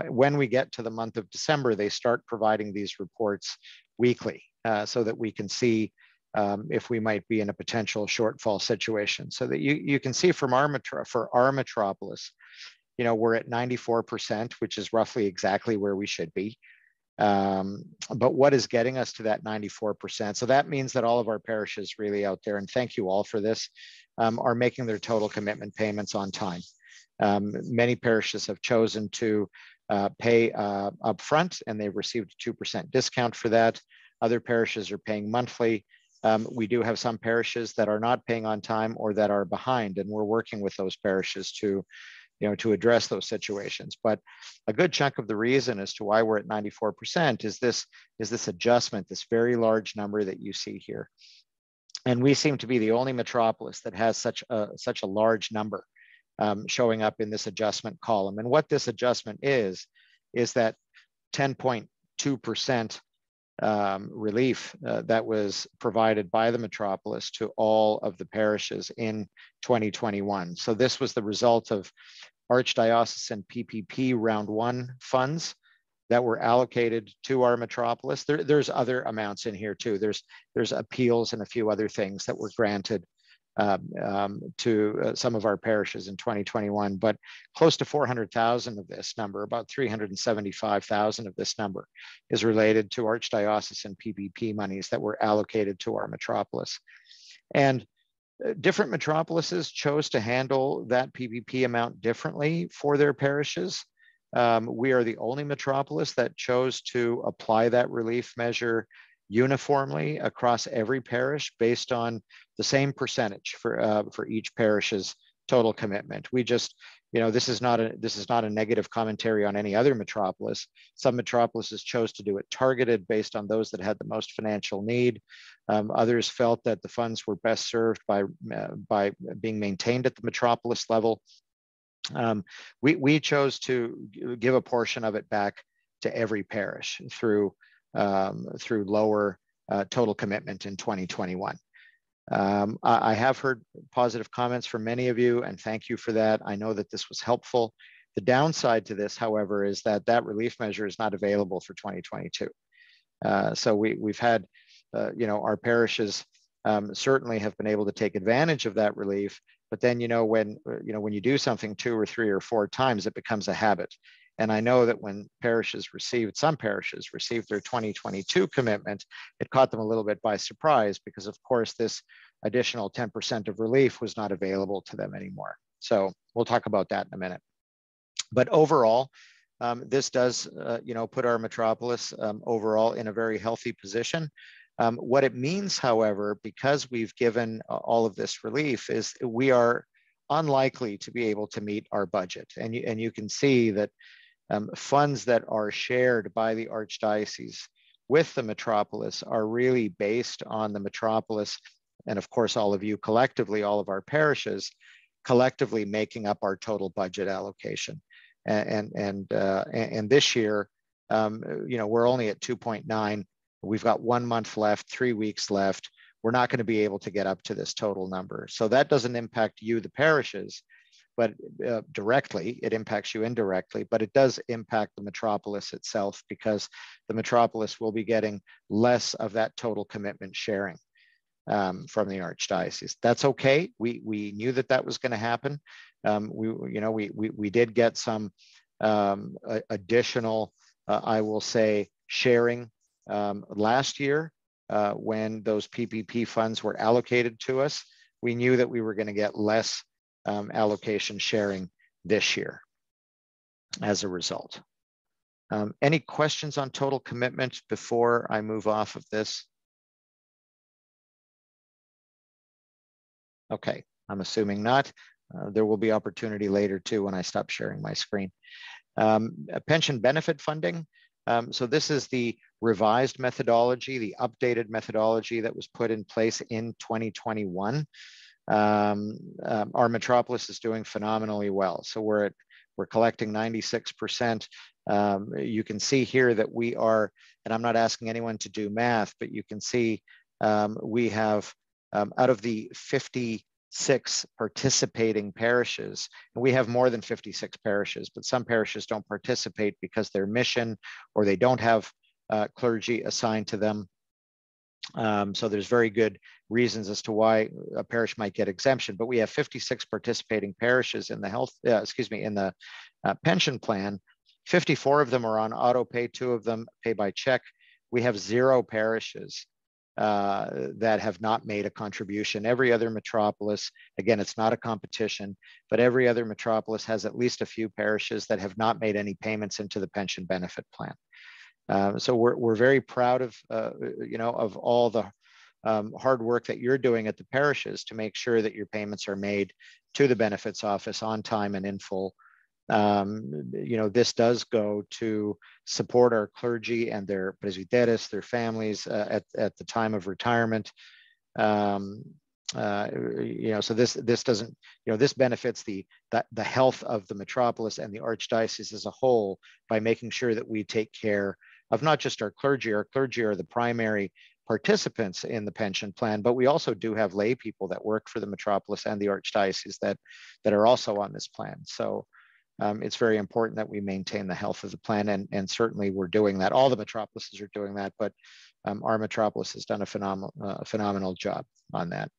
When we get to the month of December, they start providing these reports weekly so that we can see if we might be in a potential shortfall situation. So that you can see from for our Metropolis, we're at 94%, which is roughly exactly where we should be. But what is getting us to that 94%? So that means that all of our parishes really out there, and thank you all for this, are making their total commitment payments on time. Many parishes have chosen to pay upfront, and they've received a 2% discount for that. Other parishes are paying monthly. We do have some parishes that are not paying on time or that are behind, and we're working with those parishes to address those situations. But a good chunk of the reason as to why we're at 94% is this adjustment, this very large number that you see here. And we seem to be the only metropolis that has such a large number showing up in this adjustment column. And what this adjustment is that 10.2% relief that was provided by the metropolis to all of the parishes in 2021. So this was the result of Archdiocesan PPP round 1 funds that were allocated to our metropolis. There's other amounts in here too. There's appeals and a few other things that were granted to some of our parishes in 2021, but close to 400,000 of this number, about 375,000 of this number, is related to Archdiocese and PPP monies that were allocated to our metropolis. And different metropolises chose to handle that PPP amount differently for their parishes. We are the only metropolis that chose to apply that relief measure uniformly across every parish based on the same percentage for each parish's total commitment. We just, this is not a negative commentary on any other metropolis. Some metropolises chose to do it targeted based on those that had the most financial need. Others felt that the funds were best served by being maintained at the metropolis level. We chose to give a portion of it back to every parish through lower total commitment in 2021. I have heard positive comments from many of you, and thank you for that. I know that this was helpful. The downside to this, however, is that that relief measure is not available for 2022. So we've had, our parishes certainly have been able to take advantage of that relief, but then, when you do something 2 or 3 or 4 times, it becomes a habit. And I know that when some parishes received their 2022 commitment, it caught them a little bit by surprise because, of course, this additional 10% of relief was not available to them anymore. So we'll talk about that in a minute. But overall, this does, put our metropolis overall in a very healthy position. What it means, however, because we've given all of this relief, is we are unlikely to be able to meet our budget. And you can see that funds that are shared by the Archdiocese with the metropolis are really based on the metropolis, and of course all of you collectively, all of our parishes collectively making up our total budget allocation. And this year, we're only at 2.9. We've got 1 month left, 3 weeks left. We're not going to be able to get up to this total number. So that doesn't impact you, the parishes, but directly, it impacts you indirectly, but it does impact the metropolis itself, because the metropolis will be getting less of that total commitment sharing from the Archdiocese. That's okay. We knew that was going to happen. We did get some additional, I will say, sharing last year when those PPP funds were allocated to us. We knew that we were going to get less allocation sharing this year as a result. Any questions on total commitment before I move off of this? Okay, I'm assuming not. There will be opportunity later too when I stop sharing my screen. Pension benefit funding. So this is the revised methodology, the updated methodology that was put in place in 2021. Our metropolis is doing phenomenally well. So we're collecting 96%. You can see here that we are, and I'm not asking anyone to do math, but you can see we have out of the 56 participating parishes, and we have more than 56 parishes, but some parishes don't participate because their mission or they don't have clergy assigned to them. So there's very good reasons as to why a parish might get exemption, but we have 56 participating parishes in the pension plan. 54 of them are on auto pay, 2 of them pay by check. We have 0 parishes that have not made a contribution. Every other metropolis, again, it's not a competition, but every other metropolis has at least a few parishes that have not made any payments into the pension benefit plan. So we're very proud of of all the hard work that you're doing at the parishes to make sure that your payments are made to the benefits office on time and in full. This does go to support our clergy and their presbyteres, their families at the time of retirement. So this doesn't, this benefits the health of the metropolis and the Archdiocese as a whole by making sure that we take care of not just our clergy. Our clergy are the primary participants in the pension plan, but we also do have lay people that work for the metropolis and the Archdiocese that are also on this plan. So it's very important that we maintain the health of the plan, and certainly we're doing that. All the metropolises are doing that, but our metropolis has done a phenomenal job on that.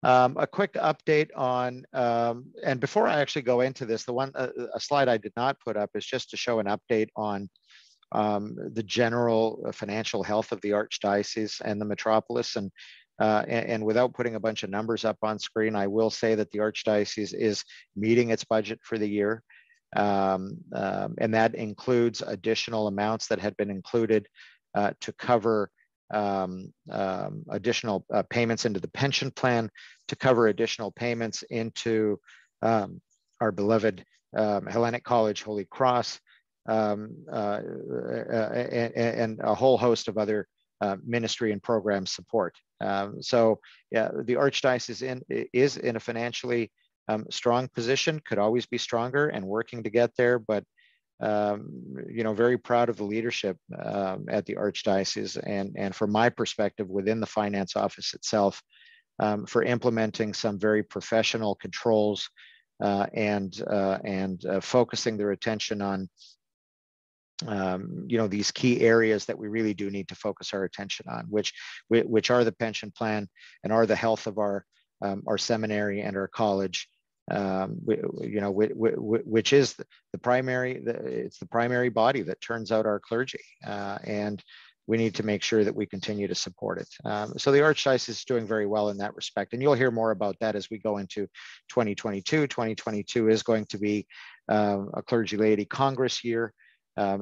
A quick update on, and before I actually go into this, a slide I did not put up is just to show an update on the general financial health of the Archdiocese and the Metropolis. And without putting a bunch of numbers up on screen, I will say that the Archdiocese is meeting its budget for the year. And that includes additional amounts that had been included to cover additional payments into the pension plan, to cover additional payments into our beloved Hellenic College Holy Cross, and a whole host of other ministry and program support. So yeah, the Archdiocese is in a financially strong position, could always be stronger and working to get there, but very proud of the leadership at the Archdiocese and from my perspective within the finance office itself for implementing some very professional controls and focusing their attention on these key areas that we really do need to focus our attention on, which are the pension plan and are the health of our seminary and our college, which is the primary body that turns out our clergy, and we need to make sure that we continue to support it. So the Archdiocese is doing very well in that respect, and you'll hear more about that as we go into 2022. 2022 is going to be a Clergy Laity Congress year.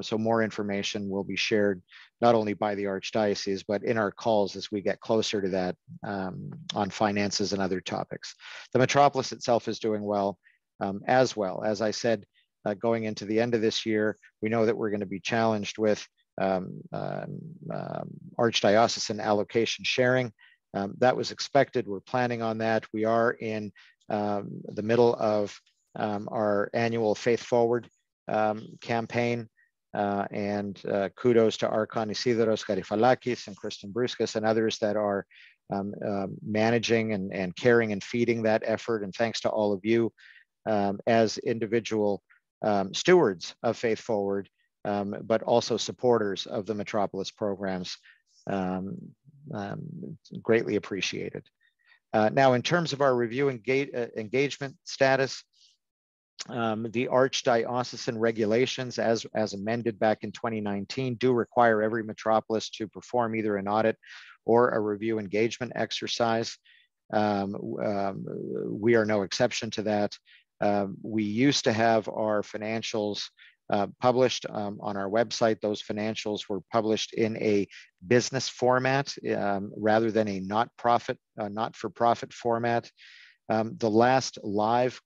So more information will be shared not only by the Archdiocese, but in our calls as we get closer to that on finances and other topics. The Metropolis itself is doing well as well. As I said, going into the end of this year, we know that we're going to be challenged with archdiocesan allocation sharing. That was expected. We're planning on that. We are in the middle of our annual Faith Forward campaign. And kudos to Archon Isidoros Garifalakis and Kristen Bruskas and others that are managing and caring and feeding that effort. And thanks to all of you as individual stewards of Faith Forward, but also supporters of the Metropolis programs. Greatly appreciated. Now, in terms of our review engagement status, the Archdiocesan regulations, as amended back in 2019, do require every metropolis to perform either an audit or a review engagement exercise. We are no exception to that. We used to have our financials published on our website. Those financials were published in a business format rather than a not-for-profit format. The last live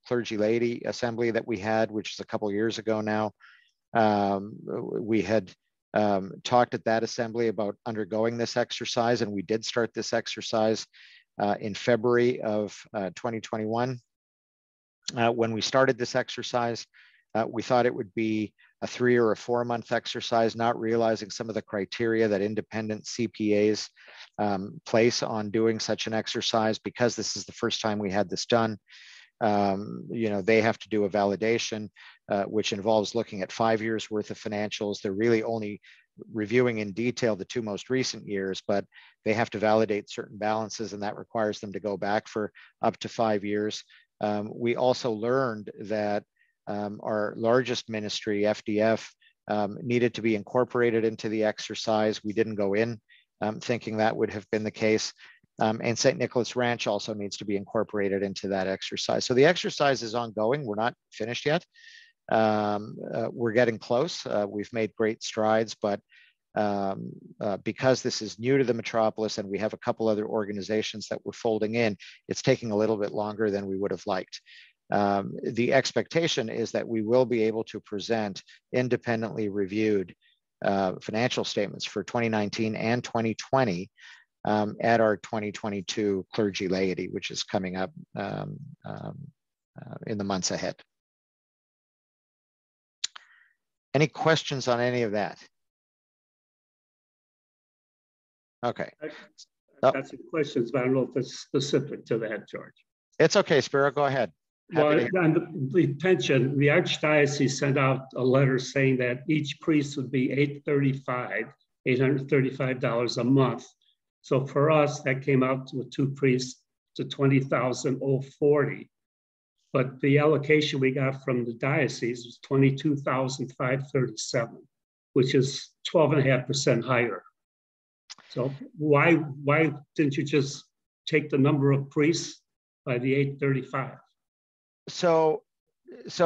Clergy Laity Assembly that we had, which is a couple years ago now, we had talked at that assembly about undergoing this exercise, and we did start this exercise in February of 2021. When we started this exercise, we thought it would be a 3 or a 4 month exercise, not realizing some of the criteria that independent CPAs place on doing such an exercise. Because this is the first time we had this done, they have to do a validation, which involves looking at 5 years worth of financials. They're really only reviewing in detail the 2 most recent years, but they have to validate certain balances, and that requires them to go back for up to 5 years. We also learned that our largest ministry, FDF, needed to be incorporated into the exercise. We didn't go in thinking that would have been the case. And St. Nicholas Ranch also needs to be incorporated into that exercise. So the exercise is ongoing. We're not finished yet. We're getting close. We've made great strides, but because this is new to the Metropolis and we have a couple other organizations that we're folding in, it's taking a little bit longer than we would have liked. The expectation is that we will be able to present independently reviewed financial statements for 2019 and 2020 at our 2022 Clergy Laity, which is coming up in the months ahead. Any questions on any of that? Okay. I've got some questions, but I don't know if it's specific to that, George. It's okay, Spiro, go ahead. Well, on the pension, the Archdiocese sent out a letter saying that each priest would be $835 a month. So for us, that came out with 2 priests to 20,040. But the allocation we got from the diocese was 22,537, which is 12.5% higher. So why didn't you just take the number of priests by the 835? So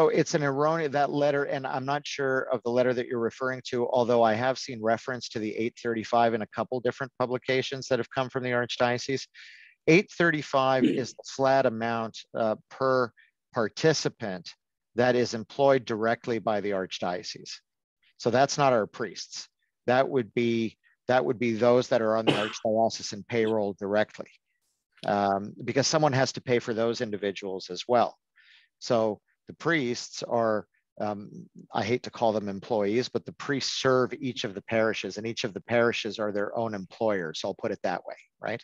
it's an erroneous, that letter, and I'm not sure of the letter that you're referring to, although I have seen reference to the 835 in a couple different publications that have come from the Archdiocese. 835 is the flat amount per participant that is employed directly by the Archdiocese. So that's not our priests. That would be those that are on the Archdiocesan payroll directly, because someone has to pay for those individuals as well. So the priests are, I hate to call them employees, but the priests serve each of the parishes, and each of the parishes are their own employers. So I'll put it that way, right?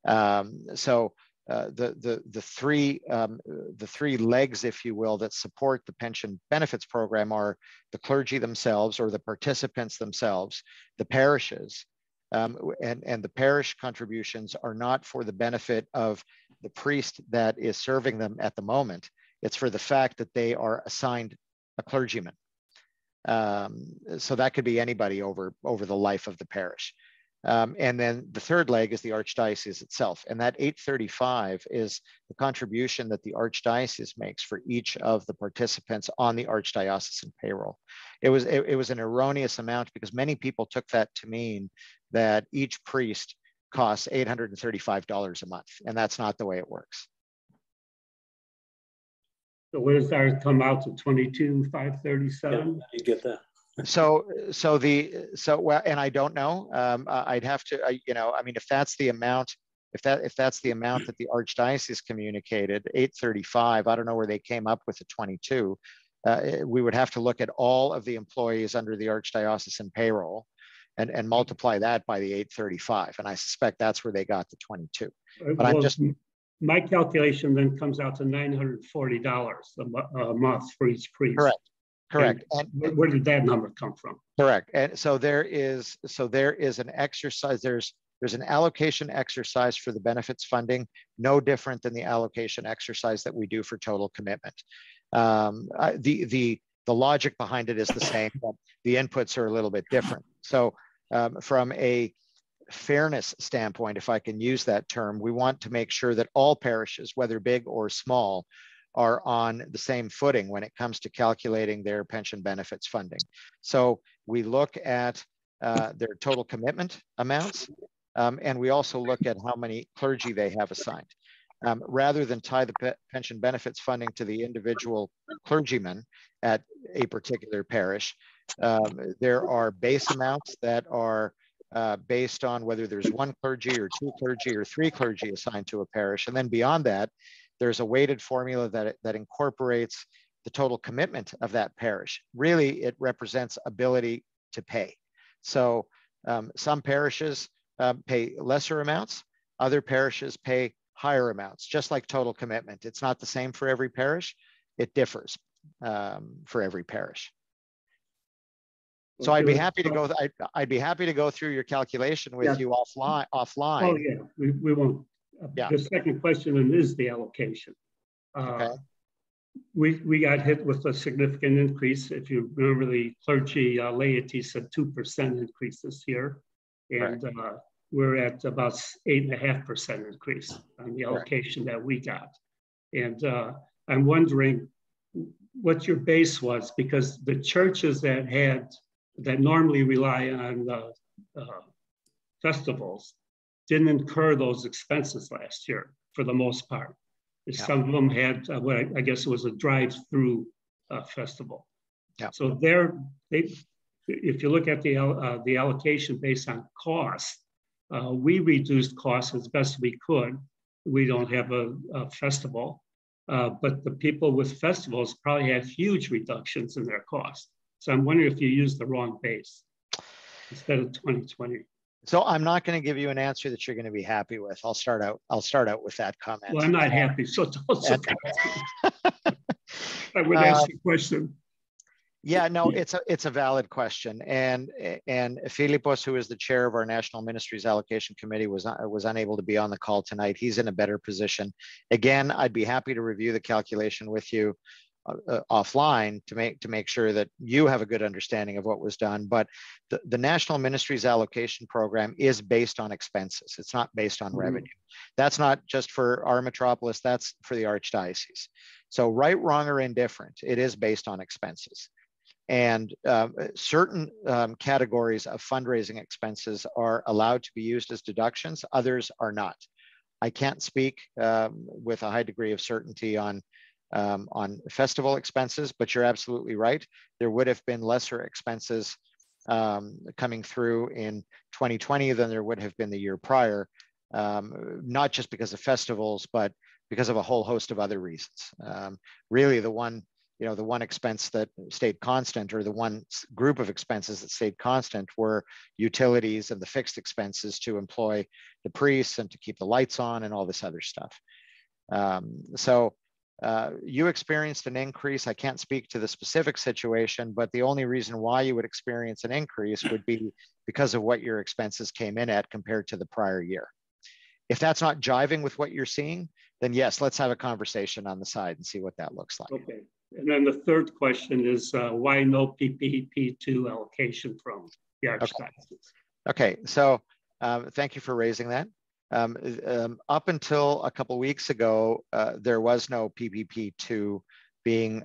The three legs, if you will, that support the pension benefits program are the clergy themselves, or the participants themselves, the parishes, and the parish contributions are not for the benefit of the priest that is serving them at the moment. It's for the fact that they are assigned a clergyman. So that could be anybody over the life of the parish. And then the third leg is the Archdiocese itself. And that 835 is the contribution that the Archdiocese makes for each of the participants on the Archdiocesan payroll. It was an erroneous amount because many people took that to mean that each priest costs $835 a month. And that's not the way it works. So what does that come out to, 22,537? You get that. Well, and I don't know. I'd have to, I mean, if that's the amount, if that's the amount that the Archdiocese communicated, 835, I don't know where they came up with the 22. We would have to look at all of the employees under the Archdiocesan payroll and multiply that by the 835. And I suspect that's where they got the 22. But well, my calculation then comes out to $940 a month for each priest. Correct. And where did that number come from? Correct. And so there is an exercise, there's an allocation exercise for the benefits funding, no different than the allocation exercise that we do for total commitment. The logic behind it is the same, but the inputs are a little bit different. So from a fairness standpoint, if I can use that term, we want to make sure that all parishes, whether big or small, are on the same footing when it comes to calculating their pension benefits funding. So we look at their total commitment amounts, and we also look at how many clergy they have assigned. Rather than tie the pension benefits funding to the individual clergyman at a particular parish, there are base amounts that are based on whether there's one clergy or two clergy or three clergy assigned to a parish. And then beyond that, there's a weighted formula that incorporates the total commitment of that parish. Really, it represents ability to pay. So some parishes pay lesser amounts, other parishes pay higher amounts, just like total commitment. It's not the same for every parish. It differs for every parish. So I'd be happy to go. I'd be happy to go through your calculation with you offline. Oh yeah, we won't. Yeah. The second question is the allocation. Okay. We got hit with a significant increase. If you remember, the clergy laity said 2% increase this year, and we're at about 8.5% increase on the allocation that we got. And I'm wondering what your base was, because the churches that normally rely on festivals didn't incur those expenses last year for the most part. Yeah. Some of them had what I guess it was a drive-through festival. Yeah. So if you look at the allocation based on cost, we reduced costs as best we could. We don't have a festival, but the people with festivals probably had huge reductions in their costs. So I'm wondering if you used the wrong base instead of 2020. So I'm not going to give you an answer that you're going to be happy with. I'll start out with that comment. Well, I'm not happy, so don't surprise me. I would ask the question. Yeah, no, it's a valid question, and Philippos, who is the chair of our National Ministries Allocation Committee, was unable to be on the call tonight. He's in a better position. Again, I'd be happy to review the calculation with you offline to make sure that you have a good understanding of what was done. But the National Ministries Allocation Program is based on expenses. It's not based on revenue. That's not just for our metropolis, that's for the Archdiocese. So right, wrong, or indifferent, it is based on expenses. And certain categories of fundraising expenses are allowed to be used as deductions, others are not. I can't speak with a high degree of certainty on festival expenses, but you're absolutely right. There would have been lesser expenses coming through in 2020 than there would have been the year prior, not just because of festivals, but because of a whole host of other reasons. Really, the one expense that stayed constant, or the one group of expenses that stayed constant, were utilities and the fixed expenses to employ the priests and to keep the lights on and all this other stuff. You experienced an increase. I can't speak to the specific situation, but the only reason why you would experience an increase would be because of what your expenses came in at compared to the prior year. If that's not jiving with what you're seeing, then yes, let's have a conversation on the side and see what that looks like. Okay. And then the third question is why no PPP2 allocation from the Archdiocese? Okay, so thank you for raising that. Up until a couple of weeks ago, there was no PPP2 being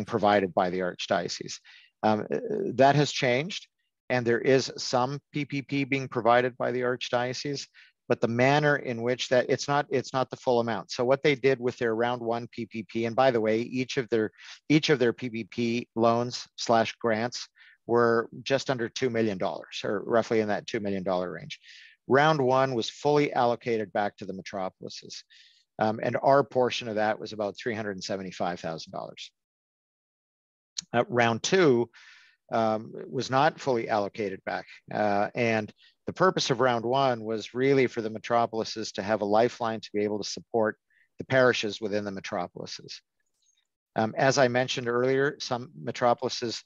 provided by the Archdiocese. That has changed, and there is some PPP being provided by the Archdiocese, but the manner in which that it's not the full amount. So what they did with their round one PPP, and by the way, each of their PPP loans / grants were just under $2 million, or roughly in that $2 million range. Round one was fully allocated back to the metropolises, and our portion of that was about $375,000. Round two was not fully allocated back, and the purpose of round one was really for the metropolises to have a lifeline to be able to support the parishes within the metropolises. As I mentioned earlier, some metropolises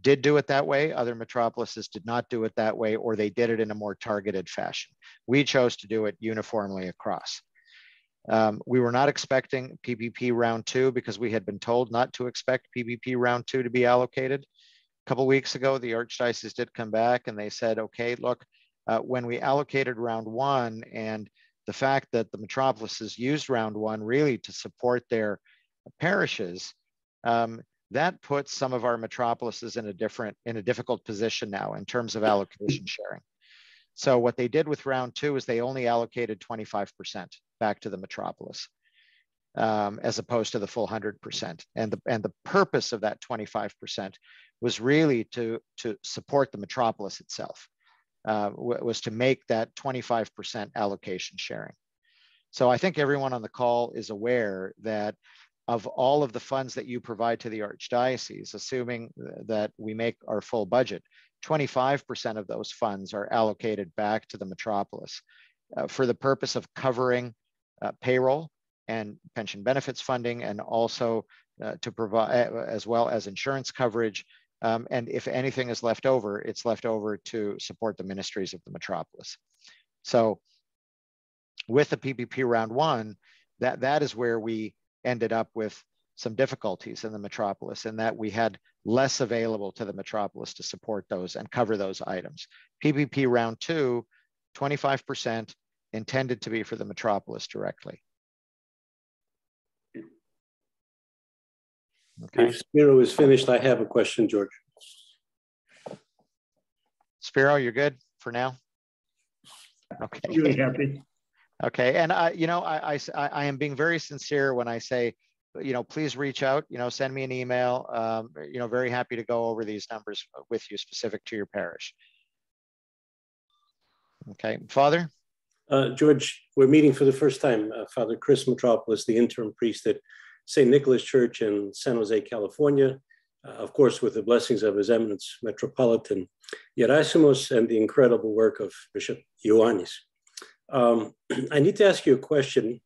did do it that way. Other metropolises did not do it that way, or they did it in a more targeted fashion. We chose to do it uniformly across. We were not expecting PPP round two because we had been told not to expect PPP round two to be allocated. A couple of weeks ago, the Archdiocese did come back and they said, okay, look, when we allocated round one, and the fact that the metropolises used round one really to support their parishes, that puts some of our metropolises in a difficult position now in terms of allocation sharing. So what they did with round two is they only allocated 25% back to the metropolis, as opposed to the full 100%. And the purpose of that 25% was really to support the metropolis itself, was to make that 25% allocation sharing. So I think everyone on the call is aware that of all of the funds that you provide to the Archdiocese, assuming that we make our full budget, 25% of those funds are allocated back to the metropolis for the purpose of covering payroll and pension benefits funding, and also to provide, as well as insurance coverage. And if anything is left over, it's left over to support the ministries of the metropolis. So with the PPP round one, that is where we ended up with some difficulties in the metropolis, in that we had less available to the metropolis to support those and cover those items. PPP round two, 25% intended to be for the metropolis directly. Okay. If Spiro is finished, I have a question, George. Spiro, you're good for now? Okay. Really happy. Okay, and I am being very sincere when I say, please reach out, send me an email. Very happy to go over these numbers with you specific to your parish. Okay, Father? George, we're meeting for the first time. Father Chris Metropolis, the interim priest at St. Nicholas Church in San Jose, California, of course, with the blessings of His Eminence Metropolitan Gerasimos and the incredible work of Bishop Ioannis. I need to ask you a question.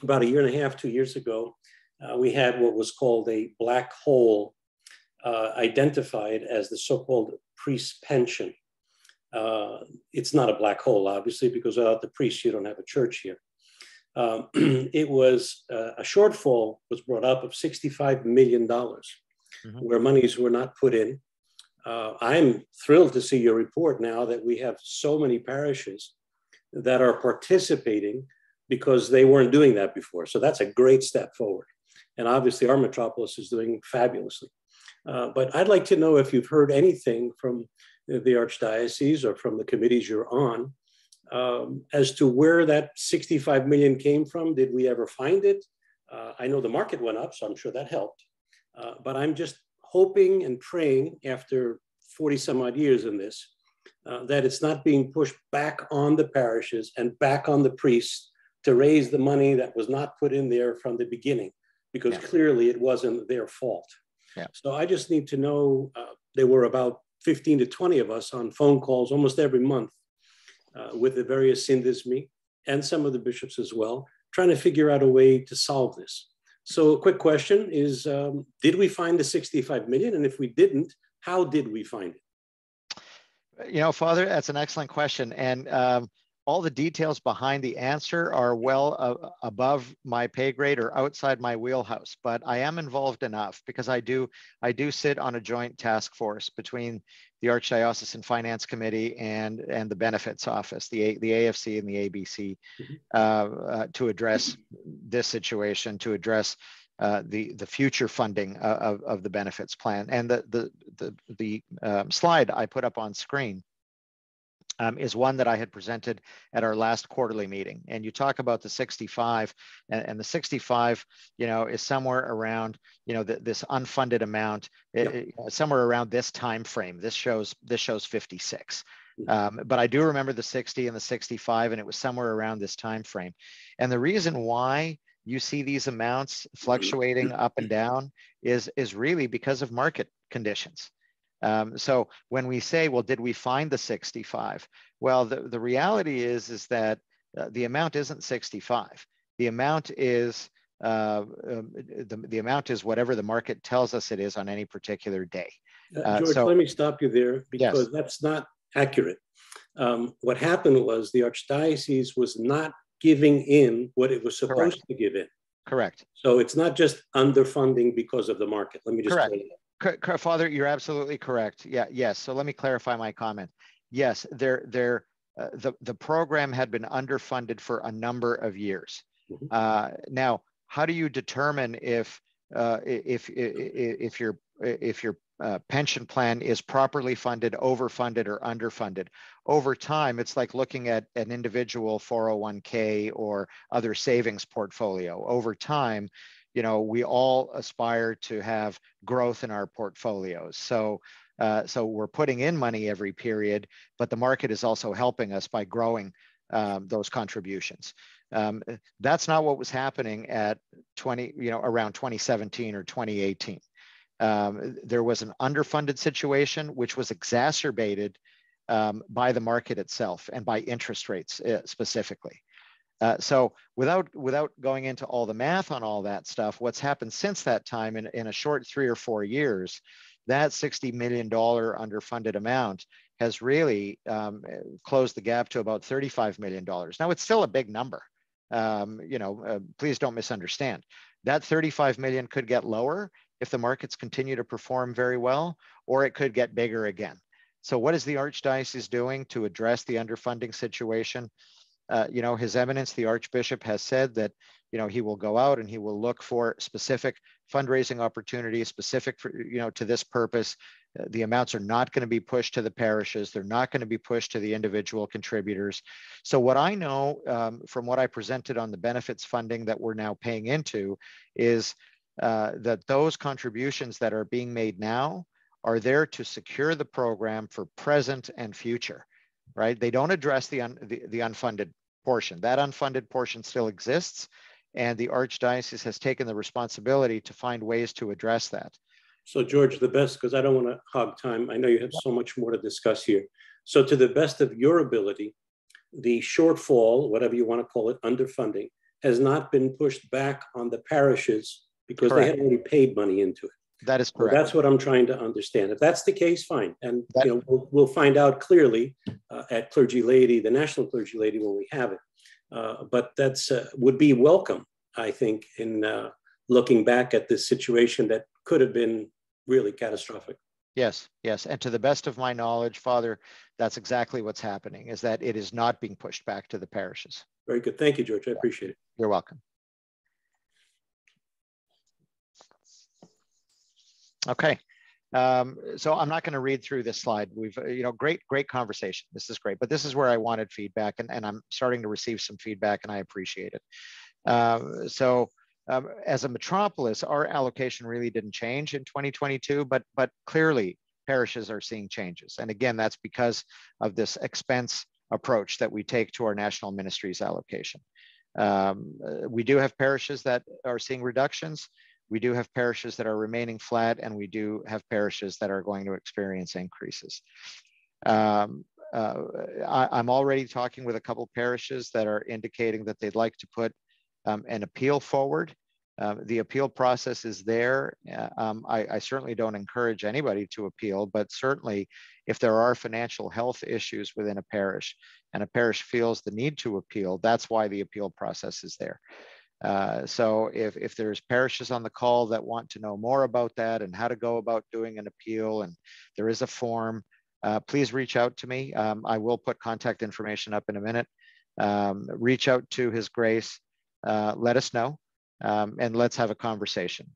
About a year and a half, 2 years ago, we had what was called a black hole identified as the so-called priest pension. It's not a black hole, obviously, because without the priests, you don't have a church here. It was a shortfall was brought up of $65 million, where monies were not put in. I'm thrilled to see your report now that we have so many parishes that are participating because they weren't doing that before. So that's a great step forward. And obviously our Metropolis is doing fabulously. But I'd like to know if you've heard anything from the Archdiocese or from the committees you're on as to where that 65 million came from. Did we ever find it? I know the market went up, so I'm sure that helped. But I'm just hoping and praying after 40 some odd years in this, that it's not being pushed back on the parishes and back on the priests to raise the money that was not put in there from the beginning, because clearly it wasn't their fault. So I just need to know, there were about 15 to 20 of us on phone calls almost every month with the various syndesmi and some of the bishops as well, trying to figure out a way to solve this. So a quick question is, did we find the 65 million? And if we didn't, how did we find it? You know, Father, that's an excellent question. And all the details behind the answer are well above my pay grade or outside my wheelhouse, but I am involved enough because I do sit on a joint task force between the Archdiocesan Finance Committee and the Benefits Office, the AFC and the ABC, to address this situation, to address the future funding of the benefits plan. And the slide I put up on screen is one that I had presented at our last quarterly meeting. And you talk about the 65, and the 65, you know, is somewhere around, you know, this unfunded amount, somewhere around this time frame. This shows 56. But I do remember the 60 and the 65, and it was somewhere around this time frame. And the reason why you see these amounts fluctuating up and down is really because of market conditions. So when we say, well, did we find the 65? Well, the reality is that the amount isn't 65. The amount is the amount is whatever the market tells us it is on any particular day. George, so, let me stop you there because that's not accurate. What happened was the Archdiocese was not giving in what it was supposed to give in. Correct. So it's not just underfunding because of the market. Let me just tell you that. Father, you're absolutely correct. Yes. So let me clarify my comment. Yes, the program had been underfunded for a number of years. Now, how do you determine if your pension plan is properly funded, overfunded, or underfunded? Over time, it's like looking at an individual 401k or other savings portfolio. Over time, you know, we all aspire to have growth in our portfolios. So we're putting in money every period, but the market is also helping us by growing those contributions. That's not what was happening at around 2017 or 2018. There was an underfunded situation, which was exacerbated by the market itself and by interest rates specifically. So without going into all the math on all that stuff, what's happened since that time in a short 3 or 4 years, that $60 million underfunded amount has really closed the gap to about $35 million. Now, it's still a big number. Please don't misunderstand. That 35 million could get lower if the markets continue to perform very well, or it could get bigger again. So what is the Archdiocese doing to address the underfunding situation? His Eminence, the Archbishop, has said that, he will go out and he will look for specific fundraising opportunities specific for, to this purpose. The amounts are not going to be pushed to the parishes. They're not going to be pushed to the individual contributors. So what I know from what I presented on the benefits funding that we're now paying into is that those contributions that are being made now are there to secure the program for present and future, right? They don't address the unfunded portion. That unfunded portion still exists, and the Archdiocese has taken the responsibility to find ways to address that. So George, the best, because I don't want to hog time, I know you have so much more to discuss here. So to the best of your ability, the shortfall, whatever you want to call it, underfunding, has not been pushed back on the parishes because Correct. they had already paid money into it. That is So correct. that's what I'm trying to understand. If that's the case, fine. And we'll find out clearly at Clergy Laity, the National Clergy Laity, when we have it. But that's would be welcome, I think, in looking back at this situation that could have been really catastrophic. Yes, yes. And to the best of my knowledge, Father, that's exactly what's happening, is that it is not being pushed back to the parishes. Very good. Thank you, George. I appreciate it. You're welcome. Okay. So I'm not going to read through this slide. We've, great conversation. This is great, but this is where I wanted feedback, and I'm starting to receive some feedback, and I appreciate it. As a metropolis, our allocation really didn't change in 2022, but clearly parishes are seeing changes. And again, that's because of this expense approach that we take to our national ministries allocation. We do have parishes that are seeing reductions. We do have parishes that are remaining flat, and we do have parishes that are going to experience increases. I'm already talking with a couple parishes that are indicating that they'd like to put an appeal forward. The appeal process is there. I certainly don't encourage anybody to appeal, but certainly if there are financial health issues within a parish and a parish feels the need to appeal, that's why the appeal process is there. So if there's parishes on the call that want to know more about that and how to go about doing an appeal, and there is a form, please reach out to me. I will put contact information up in a minute. Reach out to His Grace, let us know, and let's have a conversation.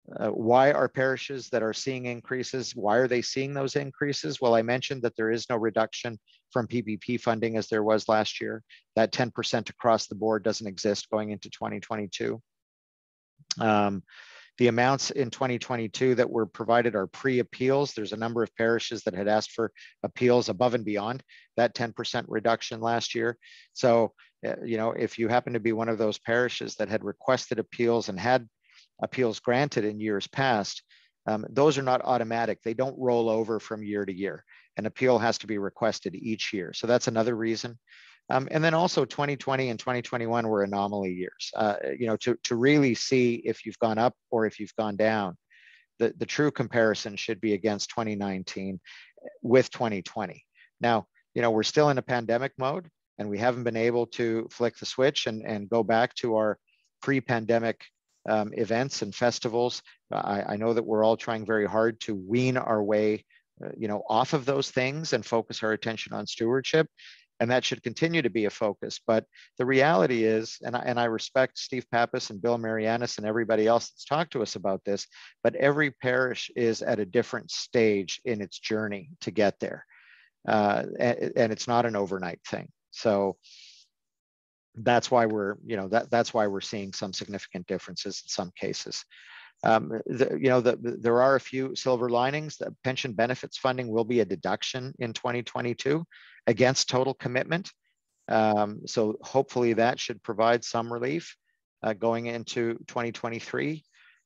Why are parishes that are seeing increases, why are they seeing those increases? Well, I mentioned that there is no reduction from PPP funding as there was last year. That 10% across the board doesn't exist going into 2022. The amounts in 2022 that were provided are pre-appeals. There's a number of parishes that had asked for appeals above and beyond that 10% reduction last year. So, if you happen to be one of those parishes that had requested appeals and had appeals granted in years past, those are not automatic. They don't roll over from year to year. An appeal has to be requested each year. So that's another reason. And then also 2020 and 2021 were anomaly years. To really see if you've gone up or if you've gone down, the true comparison should be against 2019 with 2020. Now, we're still in a pandemic mode, and we haven't been able to flick the switch and go back to our pre-pandemic events and festivals. I know that we're all trying very hard to wean our way, off of those things and focus our attention on stewardship. And that should continue to be a focus. But the reality is, and I respect Steve Pappas and Bill Marianis and everybody else that's talked to us about this, but every parish is at a different stage in its journey to get there. And it's not an overnight thing. So that's why that's why we're seeing some significant differences in some cases. There are a few silver linings. The pension benefits funding will be a deduction in 2022 against total commitment. So hopefully that should provide some relief going into 2023.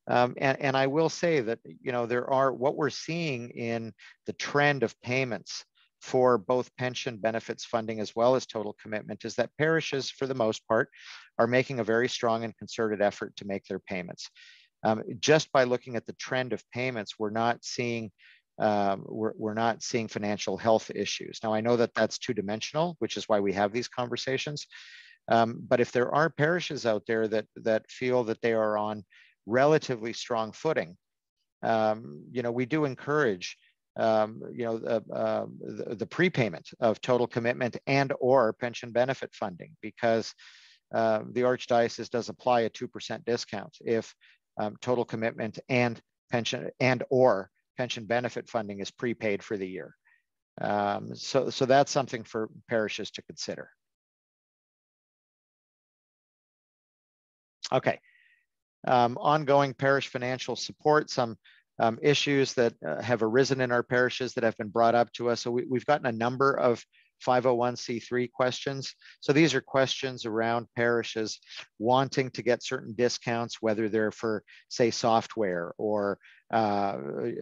And I will say that, what we're seeing in the trend of payments for both pension benefits funding as well as total commitment is that parishes, for the most part, are making a very strong and concerted effort to make their payments. Just by looking at the trend of payments, we're not seeing financial health issues. Now, I know that that's two-dimensional, which is why we have these conversations. But if there are parishes out there that feel that they are on relatively strong footing, we do encourage the prepayment of total commitment and or pension benefit funding, because the Archdiocese does apply a 2% discount if total commitment and pension and or pension benefit funding is prepaid for the year. So that's something for parishes to consider. Okay. Ongoing parish financial support, some issues that have arisen in our parishes that have been brought up to us. So we've gotten a number of 501c3 questions. So these are questions around parishes wanting to get certain discounts, whether they're for, say, software, or they're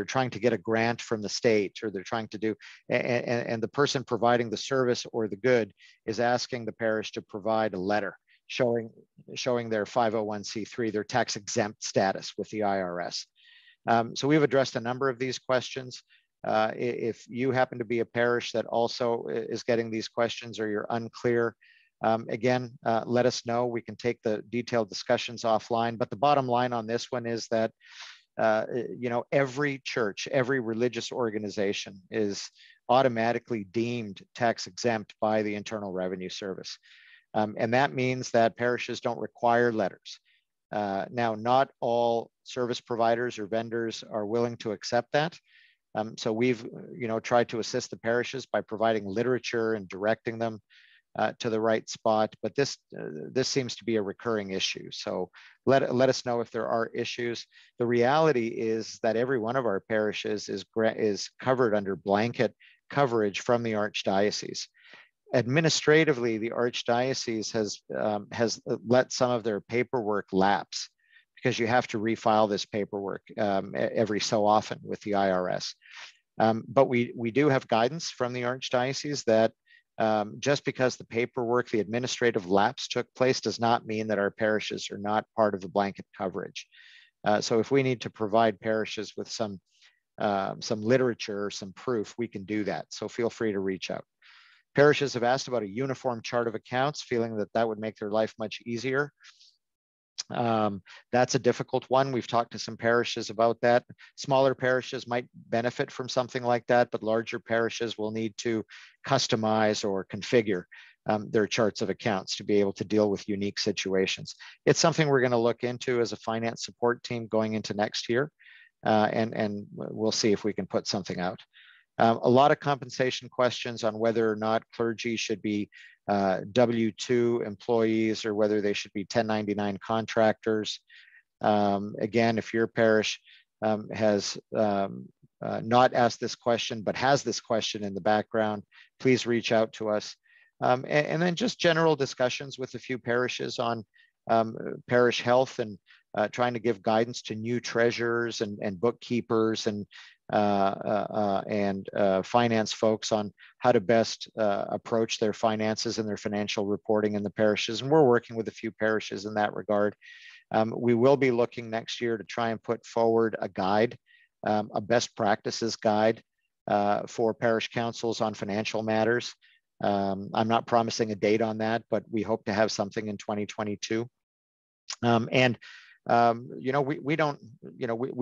trying to get a grant from the state, or they're trying to do, and the person providing the service or the good is asking the parish to provide a letter showing their 501c3, their tax exempt status with the IRS. So we've addressed a number of these questions. If you happen to be a parish that also is getting these questions or you're unclear, again, let us know. We can take the detailed discussions offline. But the bottom line on this one is that every church, every religious organization is automatically deemed tax exempt by the Internal Revenue Service. And that means that parishes don't require letters. Now, not all service providers or vendors are willing to accept that. So we've, tried to assist the parishes by providing literature and directing them to the right spot. But this seems to be a recurring issue. So let us know if there are issues. The reality is that every one of our parishes is covered under blanket coverage from the Archdiocese. Administratively, the Archdiocese has let some of their paperwork lapse because you have to refile this paperwork every so often with the IRS. But we do have guidance from the Archdiocese that just because the paperwork, the administrative lapse took place does not mean that our parishes are not part of the blanket coverage. So if we need to provide parishes with some literature or some proof, we can do that. So feel free to reach out. Parishes have asked about a uniform chart of accounts, feeling that would make their life much easier. That's a difficult one. We've talked to some parishes about that. Smaller parishes might benefit from something like that, but larger parishes will need to customize or configure their charts of accounts to be able to deal with unique situations. It's something we're going to look into as a finance support team going into next year, and we'll see if we can put something out. A lot of compensation questions on whether or not clergy should be W-2 employees or whether they should be 1099 contractors. Again, if your parish has not asked this question, but has this question in the background, please reach out to us. And then just general discussions with a few parishes on parish health and trying to give guidance to new treasurers and bookkeepers and finance folks on how to best approach their finances and their financial reporting in the parishes. And we're working with a few parishes in that regard. We will be looking next year to try and put forward a guide, a best practices guide for parish councils on financial matters. I'm not promising a date on that, but we hope to have something in 2022. We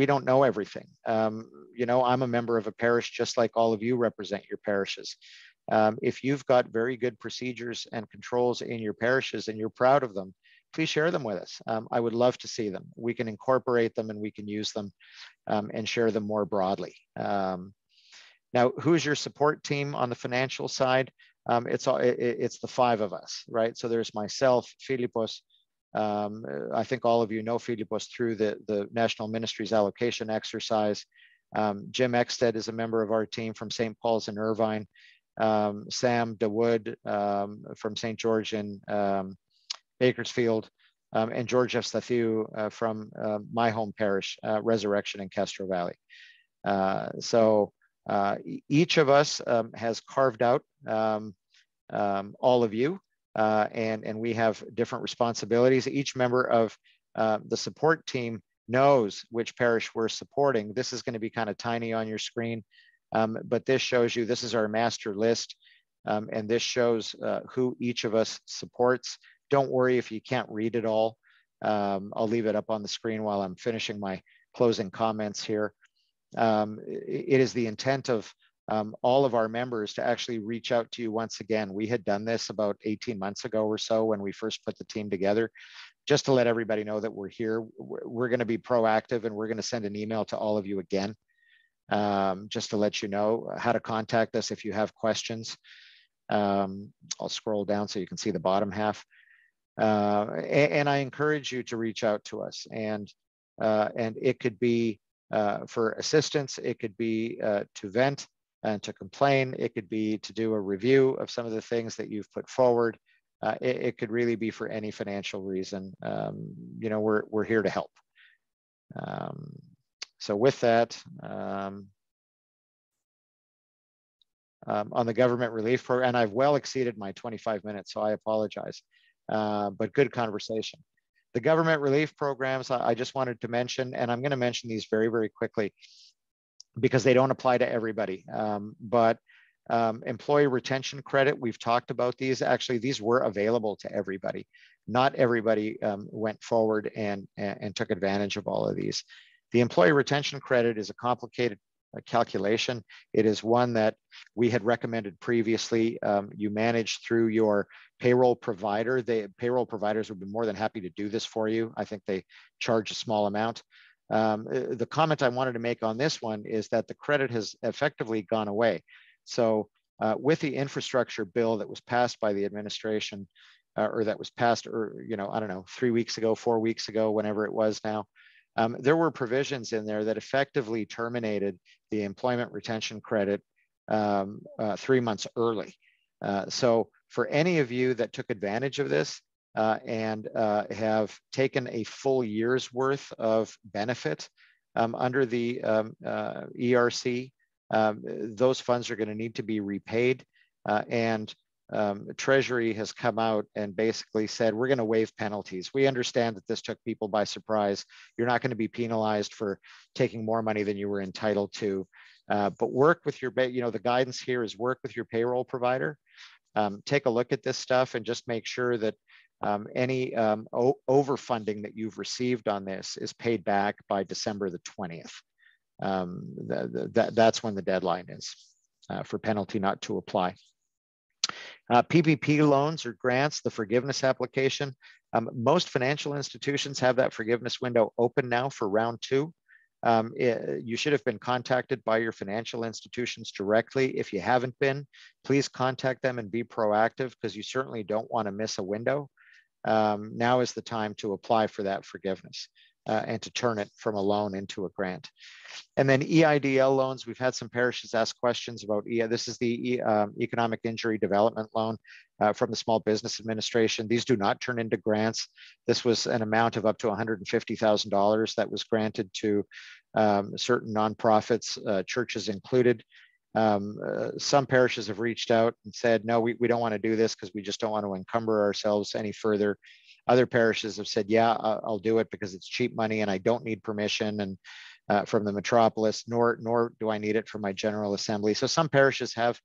don't know everything. I'm a member of a parish just like all of you represent your parishes. If you've got very good procedures and controls in your parishes and you're proud of them, please share them with us. I would love to see them. We can incorporate them and we can use them and share them more broadly. Now, who's your support team on the financial side? It's the five of us, right? So there's myself, Philippos. I think all of you know Philippos through the National Ministries allocation exercise. Jim Ekstead is a member of our team from St. Paul's in Irvine. Sam DeWood from St. George in Bakersfield, and George Efstathiou from my home parish, Resurrection in Castro Valley. So each of us has carved out all of you. And we have different responsibilities. Each member of the support team knows which parish we're supporting. This is going to be kind of tiny on your screen, but this shows you, this is our master list, and this shows who each of us supports. Don't worry if you can't read it all. I'll leave it up on the screen while I'm finishing my closing comments here. It is the intent of all of our members to actually reach out to you once again. We had done this about 18 months ago or so when we first put the team together, just to let everybody know that we're here. We're going to be proactive and we're going to send an email to all of you again, just to let you know how to contact us if you have questions. I'll scroll down so you can see the bottom half. And I encourage you to reach out to us, and it could be for assistance, it could be to vent and to complain, it could be to do a review of some of the things that you've put forward. It could really be for any financial reason. We're here to help. So with that, on the government relief program, and I've well exceeded my 25 minutes, so I apologize. but good conversation. The government relief programs, I just wanted to mention, and I'm going to mention these very, very quickly because they don't apply to everybody. But employee retention credit, we've talked about these. Actually, these were available to everybody. Not everybody went forward and took advantage of all of these. The employee retention credit is a complicated calculation. It is one that we had recommended previously. You manage through your payroll provider. Payroll providers would be more than happy to do this for you. I think they charge a small amount. The comment I wanted to make on this one is that the credit has effectively gone away. So with the infrastructure bill that was passed by the administration, or that was passed, or I don't know, 3 weeks ago, 4 weeks ago, whenever it was now, there were provisions in there that effectively terminated the employment retention credit 3 months early. So for any of you that took advantage of this and have taken a full year's worth of benefit under the ERC, those funds are going to need to be repaid. And Treasury has come out and basically said, we're going to waive penalties. We understand that this took people by surprise. You're not going to be penalized for taking more money than you were entitled to. But work with your, the guidance here is work with your payroll provider. Take a look at this stuff and just make sure that any overfunding that you've received on this is paid back by December the 20th. That's when the deadline is for penalty not to apply. PPP loans or grants, the forgiveness application. Most financial institutions have that forgiveness window open now for round 2. You should have been contacted by your financial institutions directly. If you haven't been, please contact them and be proactive because you certainly don't want to miss a window. Now is the time to apply for that forgiveness and to turn it from a loan into a grant. And then EIDL loans, we've had some parishes ask questions about this is the Economic Injury Development Loan from the Small Business Administration. These do not turn into grants. This was an amount of up to $150,000 that was granted to certain nonprofits, churches included. Some parishes have reached out and said, no, we don't want to do this because we just don't want to encumber ourselves any further. Other parishes have said, yeah, I'll do it because it's cheap money and I don't need permission and from the Metropolis, nor do I need it for my General Assembly. So some parishes have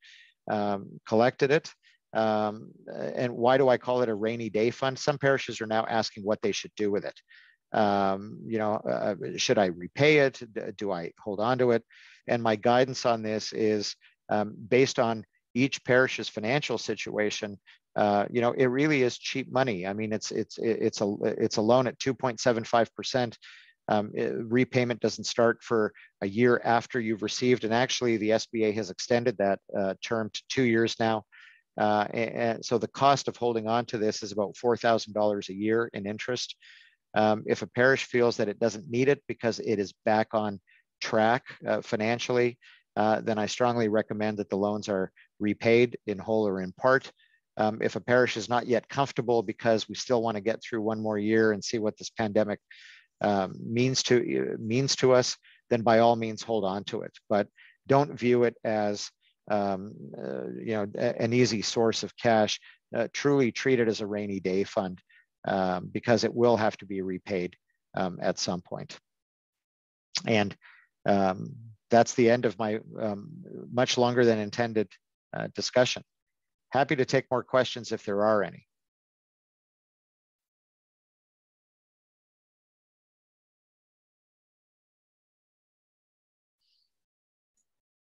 collected it. And why do I call it a rainy day fund? Some parishes are now asking what they should do with it. Should I repay it? Do I hold on to it? And my guidance on this is based on each parish's financial situation. It really is cheap money. I mean, it's a loan at 2.75%. Repayment doesn't start for a year after you've received, and actually the SBA has extended that term to 2 years now. And so the cost of holding on to this is about $4,000 a year in interest. If a parish feels that it doesn't need it because it is back on track financially, then I strongly recommend that the loans are repaid in whole or in part. If a parish is not yet comfortable because we still want to get through one more year and see what this pandemic means to us, then by all means hold on to it. But don't view it as an easy source of cash. Truly treat it as a rainy day fund because it will have to be repaid at some point. And that's the end of my much longer than intended discussion. Happy to take more questions if there are any.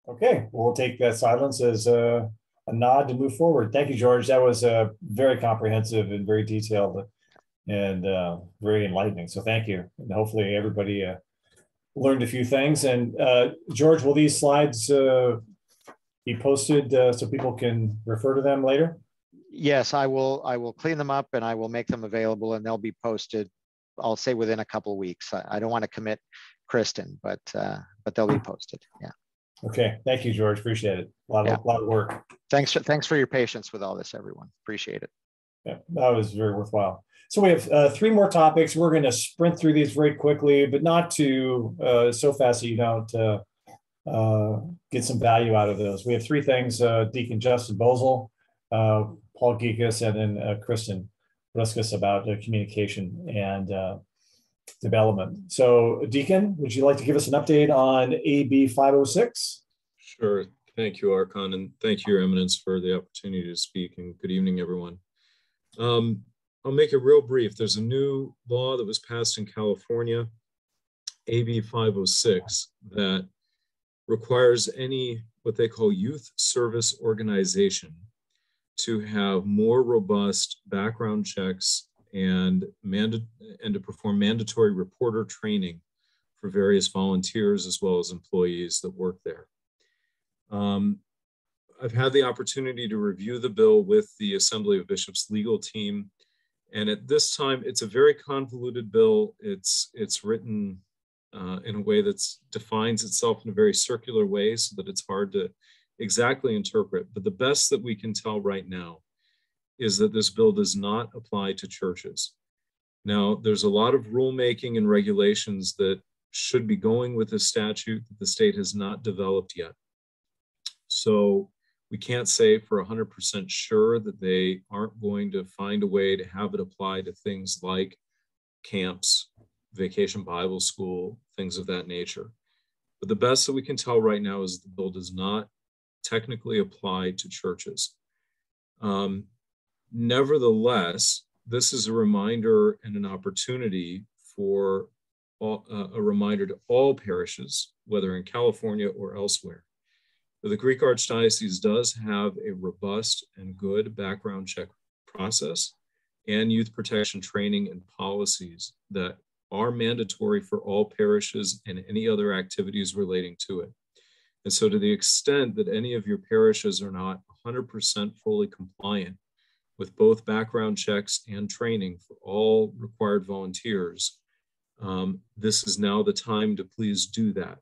Okay, we'll take that silence as a nod to move forward. Thank you, George. That was very comprehensive and very detailed and very enlightening. So thank you. And hopefully everybody learned a few things. And George, will these slides be posted so people can refer to them later? Yes, I will clean them up and I will make them available and they'll be posted, I'll say within a couple of weeks. I don't want to commit Kristen, but they'll be posted. Yeah. Okay. Thank you, George. Appreciate it. A lot of work. Thanks for your patience with all this, everyone. Appreciate it. Yeah, that was very worthwhile. So we have 3 more topics. We're going to sprint through these very quickly, but not too so fast that you don't get some value out of those. We have 3 things, Deacon Justin Bozel, Paul Geekus, and then Kristen. Ruskus about communication and development. So, Deacon, would you like to give us an update on AB 506? Sure. Thank you, Archon, and thank you, Your Eminence, for the opportunity to speak, and good evening, everyone. I'll make it real brief. There's a new law that was passed in California, AB 506, that requires any what they call youth service organization to have more robust background checks and to perform mandatory reporter training for various volunteers as well as employees that work there. I've had the opportunity to review the bill with the Assembly of Bishops legal team, and at this time, it's a very convoluted bill. It's written in a way that defines itself in a very circular way so that it's hard to exactly interpret. But the best that we can tell right now is that this bill does not apply to churches. Now, there's a lot of rulemaking and regulations that should be going with this statute that the state has not developed yet. So we can't say for 100% sure that they aren't going to find a way to have it apply to things like camps, vacation Bible school, things of that nature. But the best that we can tell right now is the bill does not technically apply to churches. Nevertheless, this is a reminder and an opportunity for a reminder to all parishes, whether in California or elsewhere. The Greek Archdiocese does have a robust and good background check process and youth protection training and policies that are mandatory for all parishes and any other activities relating to it. And so to the extent that any of your parishes are not 100% fully compliant with both background checks and training for all required volunteers, this is now the time to please do that.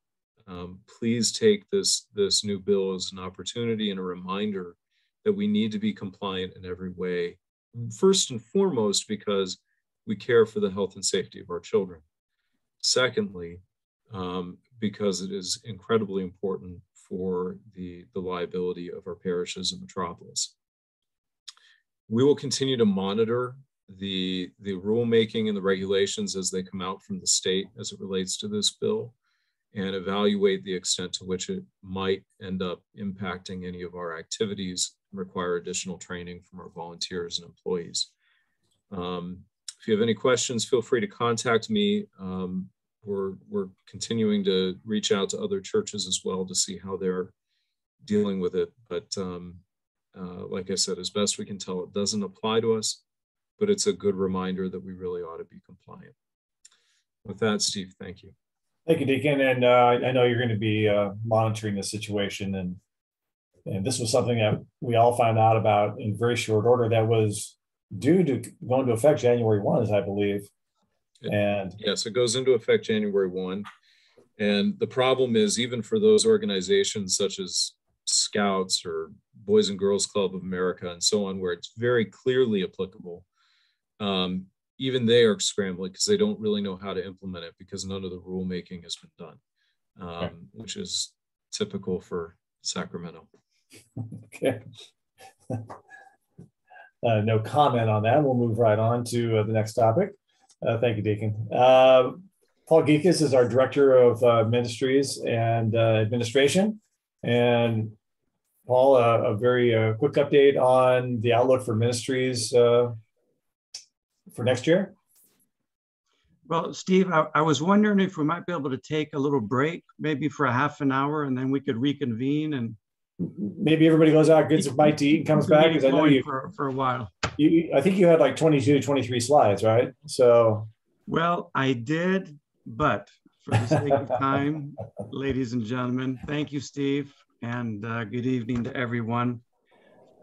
Please take this new bill as an opportunity and a reminder that we need to be compliant in every way. First and foremost, because we care for the health and safety of our children. Secondly, because it is incredibly important for the liability of our parishes in Metropolis. We will continue to monitor the rulemaking and the regulations as they come out from the state as it relates to this bill, and evaluate the extent to which it might end up impacting any of our activities and require additional training from our volunteers and employees. If you have any questions, feel free to contact me. We're continuing to reach out to other churches as well to see how they're dealing with it. But like I said, as best we can tell, it doesn't apply to us, but it's a good reminder that we really ought to be compliant. With that, Steve, thank you. Thank you, Deacon. And I know you're going to be monitoring the situation. And this was something that we all found out about in very short order that was due to go into effect January 1, I believe. And yes, it goes into effect January 1. And the problem is, even for those organizations such as Scouts or Boys and Girls Club of America and so on, where it's very clearly applicable, even they are scrambling because they don't really know how to implement it because none of the rulemaking has been done, which is typical for Sacramento. Okay. No comment on that. We'll move right on to the next topic. Thank you, Deacon. Paul Geekus is our Director of Ministries and Administration. And Paul, a very quick update on the outlook for ministries for next year. Well, Steve, I was wondering if we might be able to take a little break, maybe for a half an hour, and then we could reconvene and maybe everybody goes out, gets a bite to eat, and comes back. Because I know you for a while. I think you had like 22, 23 slides, right? So, well, I did, but for the sake of time, ladies and gentlemen, thank you, Steve, and good evening to everyone.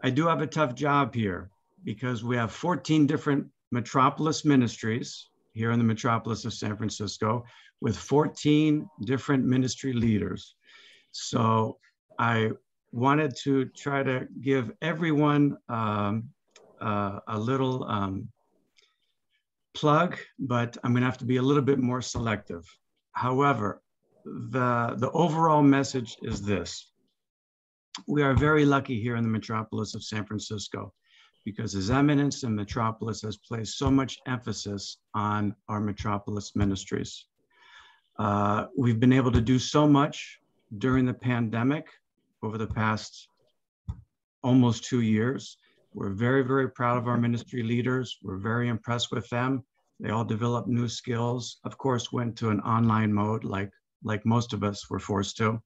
I do have a tough job here because we have 14 different Metropolis ministries here in the Metropolis of San Francisco with 14 different ministry leaders. So I wanted to try to give everyone a little plug, but I'm gonna have to be a little bit more selective. However, the overall message is this. We are very lucky here in the Metropolis of San Francisco because His Eminence in Metropolis has placed so much emphasis on our Metropolis ministries. We've been able to do so much during the pandemic over the past almost 2 years. We're very, very proud of our ministry leaders. We're very impressed with them. They all developed new skills. Of course, went to an online mode like most of us were forced to.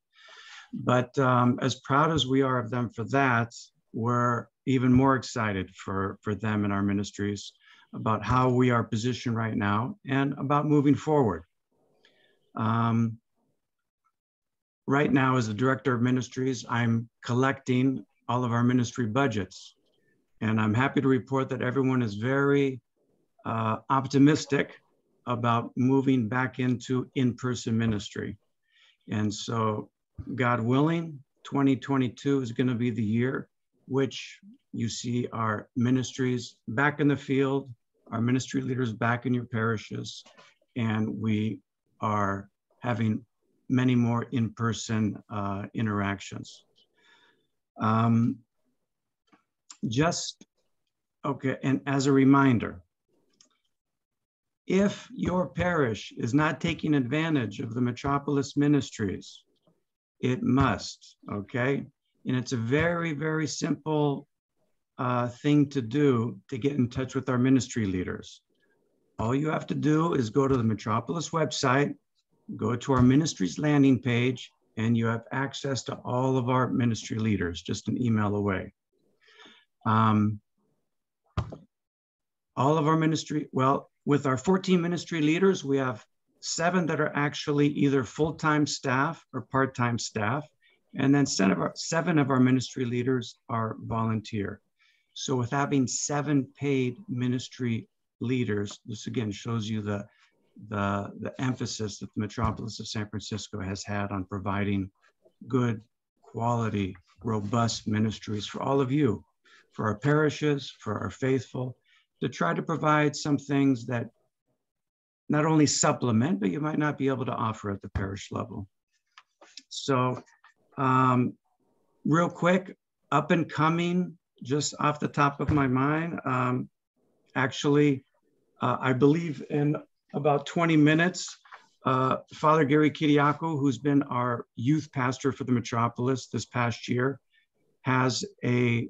But as proud as we are of them for that, we're even more excited for them and our ministries about how we are positioned right now and about moving forward. Right now, as the director of ministries, I'm collecting all of our ministry budgets. And I'm happy to report that everyone is very optimistic about moving back into in-person ministry. And so, God willing, 2022 is going to be the year which you see our ministries back in the field, our ministry leaders back in your parishes, and we are having many more in-person interactions. Okay, and as a reminder, if your parish is not taking advantage of the Metropolis ministries, it must, okay? And it's a very, very simple thing to do to get in touch with our ministry leaders. All you have to do is go to the Metropolis website, go to our ministries landing page, and you have access to all of our ministry leaders, just an email away. All of our ministry, well, with our 14 ministry leaders, we have 7 that are actually either full-time staff or part-time staff. And then 7 of our ministry leaders are volunteer. So with having 7 paid ministry leaders, this again shows you the emphasis that the Metropolis of San Francisco has had on providing good, quality, robust ministries for all of you, for our parishes, for our faithful, to try to provide some things that not only supplement, but you might not be able to offer at the parish level. So real quick, up and coming, just off the top of my mind, I believe in about 20 minutes, Father Gary Kiriakou, who's been our youth pastor for the Metropolis this past year, has a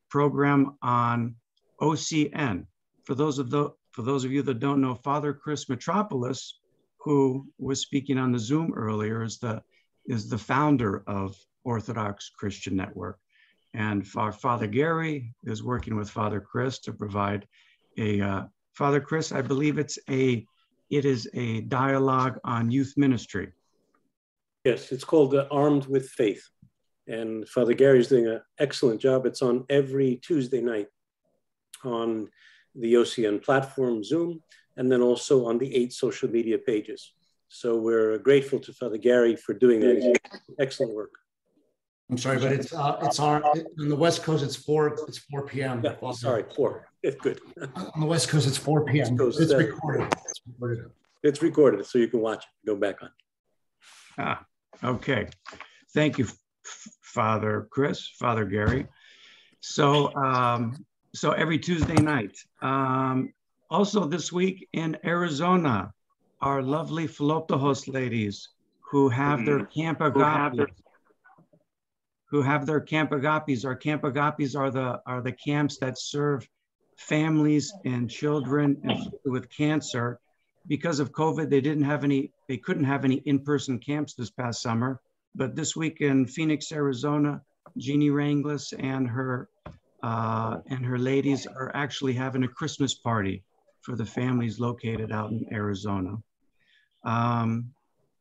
program on OCN. For those of you that don't know, Father Chris Metropolis, who was speaking on the Zoom earlier, is the founder of Orthodox Christian Network. And Father Gary is working with Father Chris to provide Father Chris, I believe it is a dialogue on youth ministry. Yes, it's called Armed with Faith. And Father Gary's doing an excellent job. It's on every Tuesday night on the OCN platform, Zoom, and then also on the 8 social media pages. So we're grateful to Father Gary for doing that. He's doing excellent work. I'm sorry, but it's on the West Coast. It's 4 p.m. Yeah, sorry, 4. It's good. On the West Coast, it's 4 p.m. It's recorded. It's recorded, so you can watch it. Go back on. Okay. Thank you, Father Chris, Father Gary. So every Tuesday night. Also this week in Arizona, our lovely Philotohos ladies who have their Camp Agapes. Our Camp Agapes are the camps that serve families and children with cancer. Because of COVID, they couldn't have any in-person camps this past summer. But this week in Phoenix, Arizona, Jeannie Ranglis and her ladies are actually having a Christmas party for the families located out in Arizona.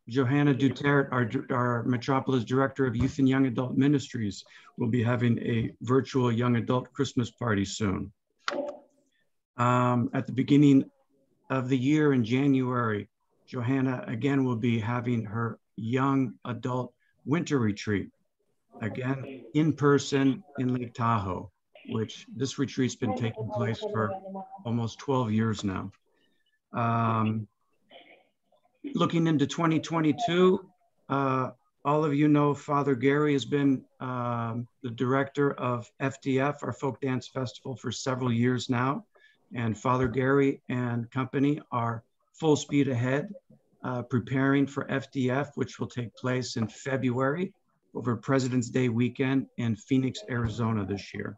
Johanna Duterte, our Metropolis Director of Youth and Young Adult Ministries, will be having a virtual young adult Christmas party soon. At the beginning of the year in January, Johanna again will be having her young adult winter retreat, again in person in Lake Tahoe, which this retreat's been taking place for almost 12 years now. Looking into 2022, all of you know Father Gary has been the director of FDF, our Folk Dance Festival, for several years now. And Father Gary and company are full speed ahead, preparing for FDF, which will take place in February over President's Day weekend in Phoenix, Arizona this year.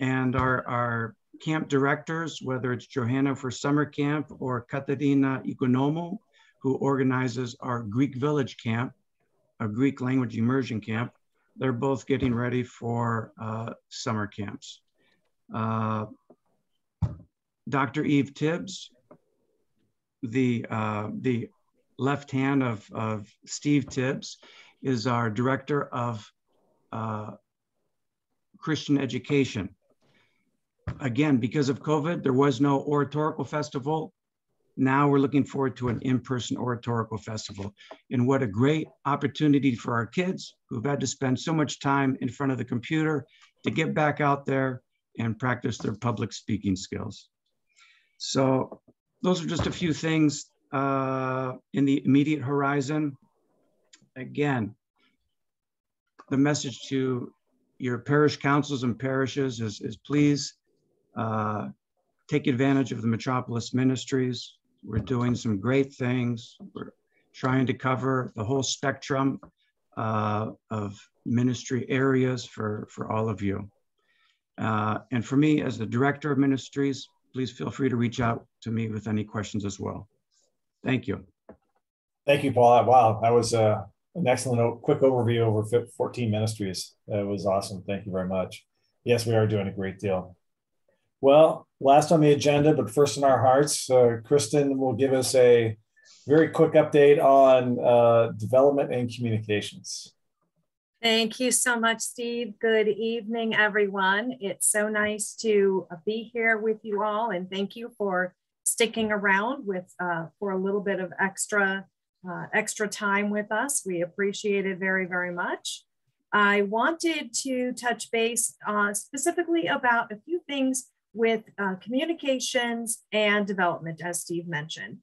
And our camp directors, whether it's Johanna for summer camp or Katerina Ikonomou, who organizes our Greek village camp, a Greek language immersion camp, they're both getting ready for summer camps. Dr. Eve Tibbs, the left hand of Steve Tibbs, is our director of Christian education. Again, because of COVID, there was no oratorical festival. Now we're looking forward to an in-person oratorical festival. And what a great opportunity for our kids who've had to spend so much time in front of the computer to get back out there and practice their public speaking skills. So those are just a few things in the immediate horizon. Again, the message to your parish councils and parishes is please take advantage of the Metropolis ministries. We're doing some great things. We're trying to cover the whole spectrum of ministry areas for all of you. And for me, as the director of ministries, please feel free to reach out to me with any questions as well. Thank you. Thank you, Paul. Wow, that was an excellent quick overview over 14 ministries. That was awesome. Thank you very much. Yes, we are doing a great deal. Well, last on the agenda, but first in our hearts, Kristen will give us a very quick update on development and communications. Thank you so much, Steve. Good evening, everyone. It's so nice to be here with you all, and thank you for sticking around with for a little bit of extra time with us. We appreciate it very, very much. I wanted to touch base specifically about a few things with communications and development, as Steve mentioned.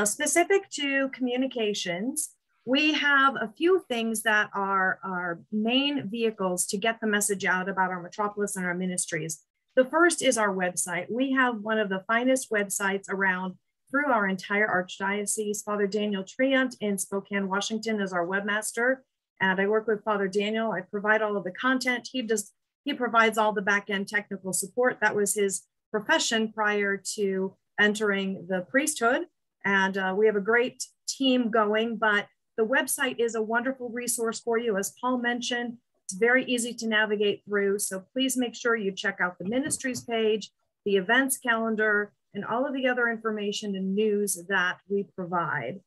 Specific to communications, we have a few things that are our main vehicles to get the message out about our Metropolis and our ministries. The first is our website. We have one of the finest websites around through our entire Archdiocese. Father Daniel Triant in Spokane, Washington is our webmaster, and I work with Father Daniel. I provide all of the content. He provides all the back-end technical support. That was his profession prior to entering the priesthood. And we have a great team going, but the website is a wonderful resource for you. As Paul mentioned, it's very easy to navigate through. So please make sure you check out the ministries page, the events calendar, and all of the other information and news that we provide.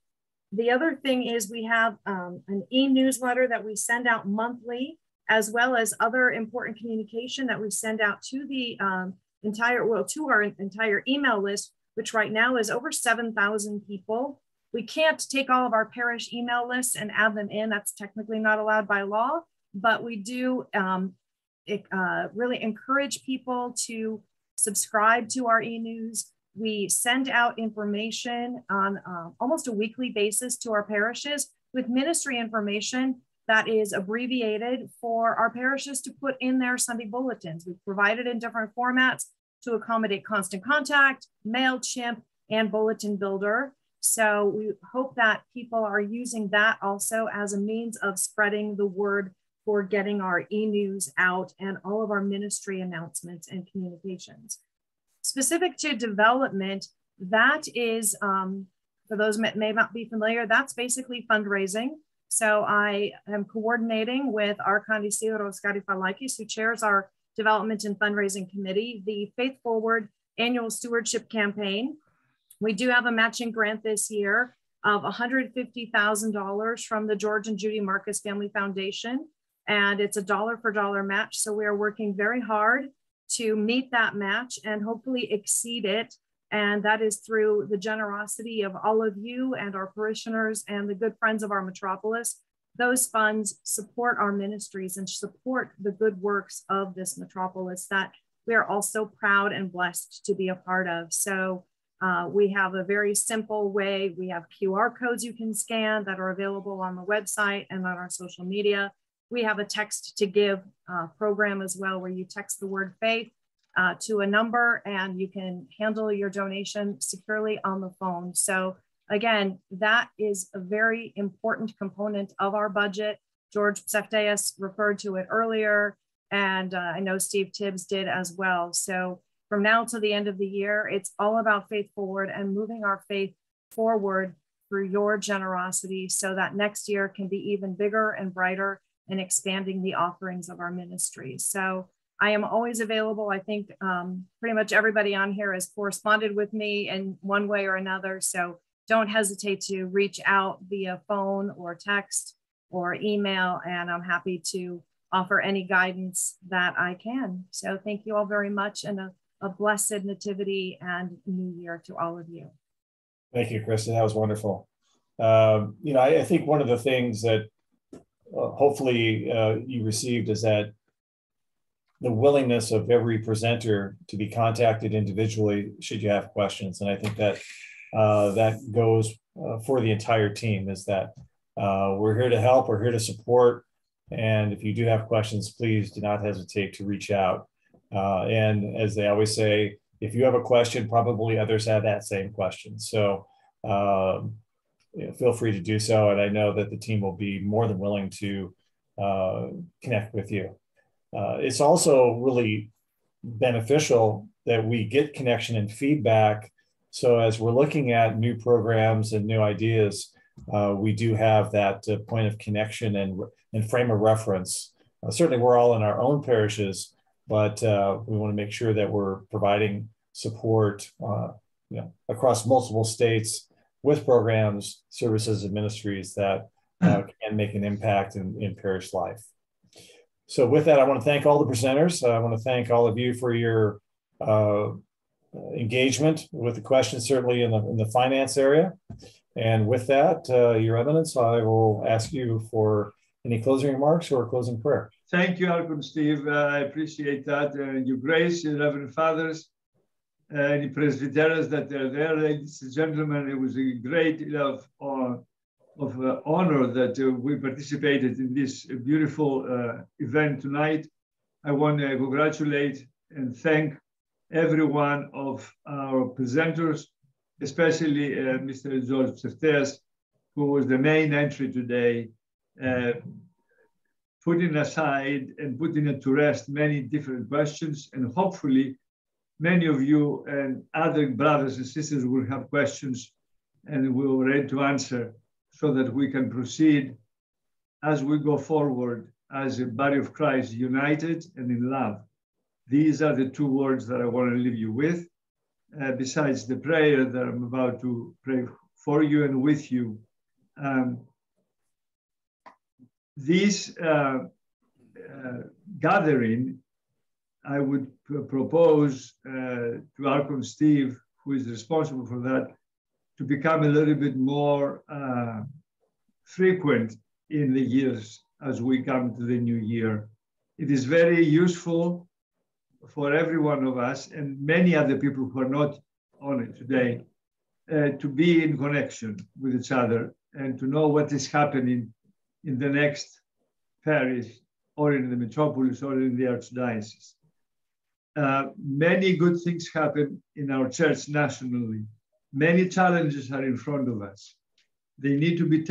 The other thing is we have an e-newsletter that we send out monthly, as well as other important communication that we send out to the our entire email list, which right now is over 7,000 people. We can't take all of our parish email lists and add them in. That's technically not allowed by law, but we do really encourage people to subscribe to our e-news. We send out information on almost a weekly basis to our parishes with ministry information that is abbreviated for our parishes to put in their Sunday bulletins. We've provided in different formats to accommodate Constant Contact, MailChimp, and Bulletin Builder. So we hope that people are using that also as a means of spreading the word for getting our e-news out and all of our ministry announcements and communications. Specific to development, that is, for those that may not be familiar, that's basically fundraising. So I am coordinating with Archdiocese Scarifalikis, who chairs our Development and Fundraising Committee, the Faith Forward Annual Stewardship Campaign. We do have a matching grant this year of $150,000 from the George and Judy Marcus Family Foundation, and it's a dollar for dollar match. So we are working very hard to meet that match and hopefully exceed it. And that is through the generosity of all of you and our parishioners and the good friends of our Metropolis. Those funds support our ministries and support the good works of this Metropolis that we are all so proud and blessed to be a part of. So We have a very simple way. We have QR codes you can scan that are available on the website and on our social media. We have a text to give program as well, where you text the word faith to a number and you can handle your donation securely on the phone. So again, that is a very important component of our budget. George Psefteus referred to it earlier, and I know Steve Tibbs did as well. So from now to the end of the year, it's all about Faith Forward and moving our faith forward through your generosity so that next year can be even bigger and brighter and expanding the offerings of our ministry. So I am always available. I think pretty much everybody on here has corresponded with me in one way or another. So don't hesitate to reach out via phone or text or email, and I'm happy to offer any guidance that I can. So thank you all very much, and a blessed nativity and new year to all of you. Thank you, Kristen. That was wonderful. I think one of the things that hopefully you received is that the willingness of every presenter to be contacted individually should you have questions. And I think that that goes for the entire team, is that we're here to help, we're here to support. And if you do have questions, please do not hesitate to reach out. And as they always say, if you have a question, probably others have that same question. So feel free to do so. And I know that the team will be more than willing to connect with you. It's also really beneficial that we get connection and feedback. So as we're looking at new programs and new ideas, we do have that point of connection and frame of reference. Certainly we're all in our own parishes, but we want to make sure that we're providing support across multiple states with programs, services, and ministries that can make an impact in parish life. So with that, I want to thank all the presenters. I want to thank all of you for your engagement with the questions, certainly in the finance area. And with that, Your Eminence, I will ask you for any closing remarks or closing prayer. Thank you, Archon Steve. I appreciate that. Your Grace, your Reverend Fathers, any Presbyterians that are there, ladies and gentlemen, it was a great deal of honor that we participated in this beautiful event tonight. I want to congratulate and thank every one of our presenters, especially Mr. George Psefteus, who was the main entry today, putting aside and putting it to rest many different questions. And hopefully many of you and other brothers and sisters will have questions and we're ready to answer, so that we can proceed as we go forward as a body of Christ, united and in love. These are the two words that I want to leave you with, besides the prayer that I'm about to pray for you and with you. This gathering, I would propose to Archon Steve, who is responsible for that, to become a little bit more frequent in the years as we come to the new year. It is very useful for every one of us and many other people who are not on it today to be in connection with each other and to know what is happening in the next parish or in the metropolis or in the Archdiocese. Many good things happen in our church nationally. Many challenges are in front of us. They need to be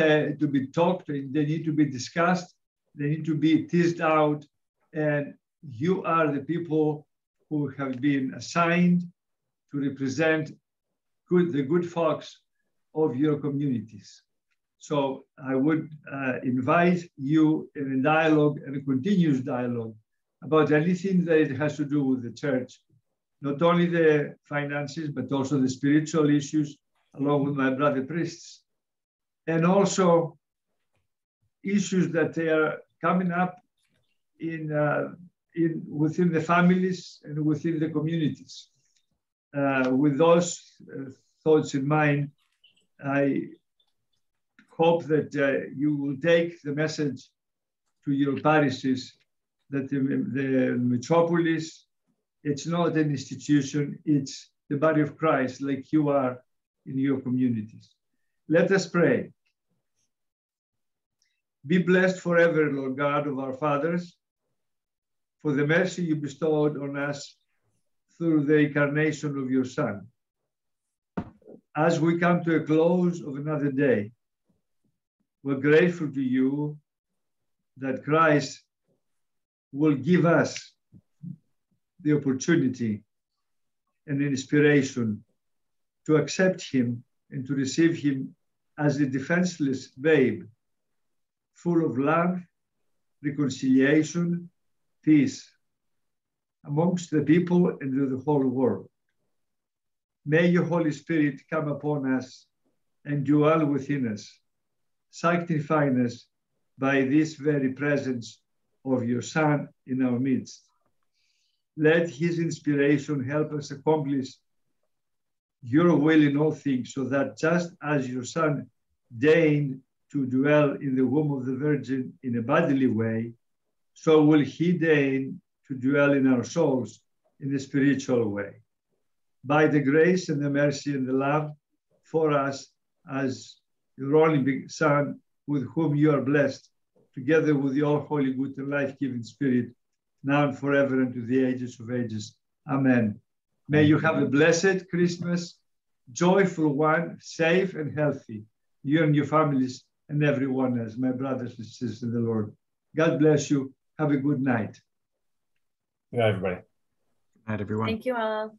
talked, they need to be discussed, they need to be teased out, and you are the people who have been assigned to represent the good folks of your communities. So I would invite you in a dialogue, and a continuous dialogue, about anything that it has to do with the church. Not only the finances, but also the spiritual issues, along with my brother priests. And also issues that they are coming up within the families and within the communities. With those thoughts in mind, I hope that you will take the message to your parishes that the Metropolis, it's not an institution, it's the body of Christ like you are in your communities. Let us pray. Be blessed forever, Lord God of our fathers, for the mercy you bestowed on us through the incarnation of your Son. As we come to a close of another day, we're grateful to you that Christ will give us the opportunity and inspiration to accept him and to receive him as a defenseless babe, full of love, reconciliation, peace amongst the people and the whole world. May your Holy Spirit come upon us and dwell within us, sanctifying us by this very presence of your Son in our midst. Let his inspiration help us accomplish your will in all things, so that just as your Son deigned to dwell in the womb of the Virgin in a bodily way, so will he deign to dwell in our souls in a spiritual way. By the grace and the mercy and the love for us as your only big Son, with whom you are blessed, together with the all-holy, good and life-giving Spirit, now and forever and to the ages of ages. Amen. May you have a blessed Christmas, joyful one, safe and healthy, you and your families and everyone else, my brothers and sisters in the Lord. God bless you. Have a good night. Good night, everybody. Good night, everyone. Thank you all.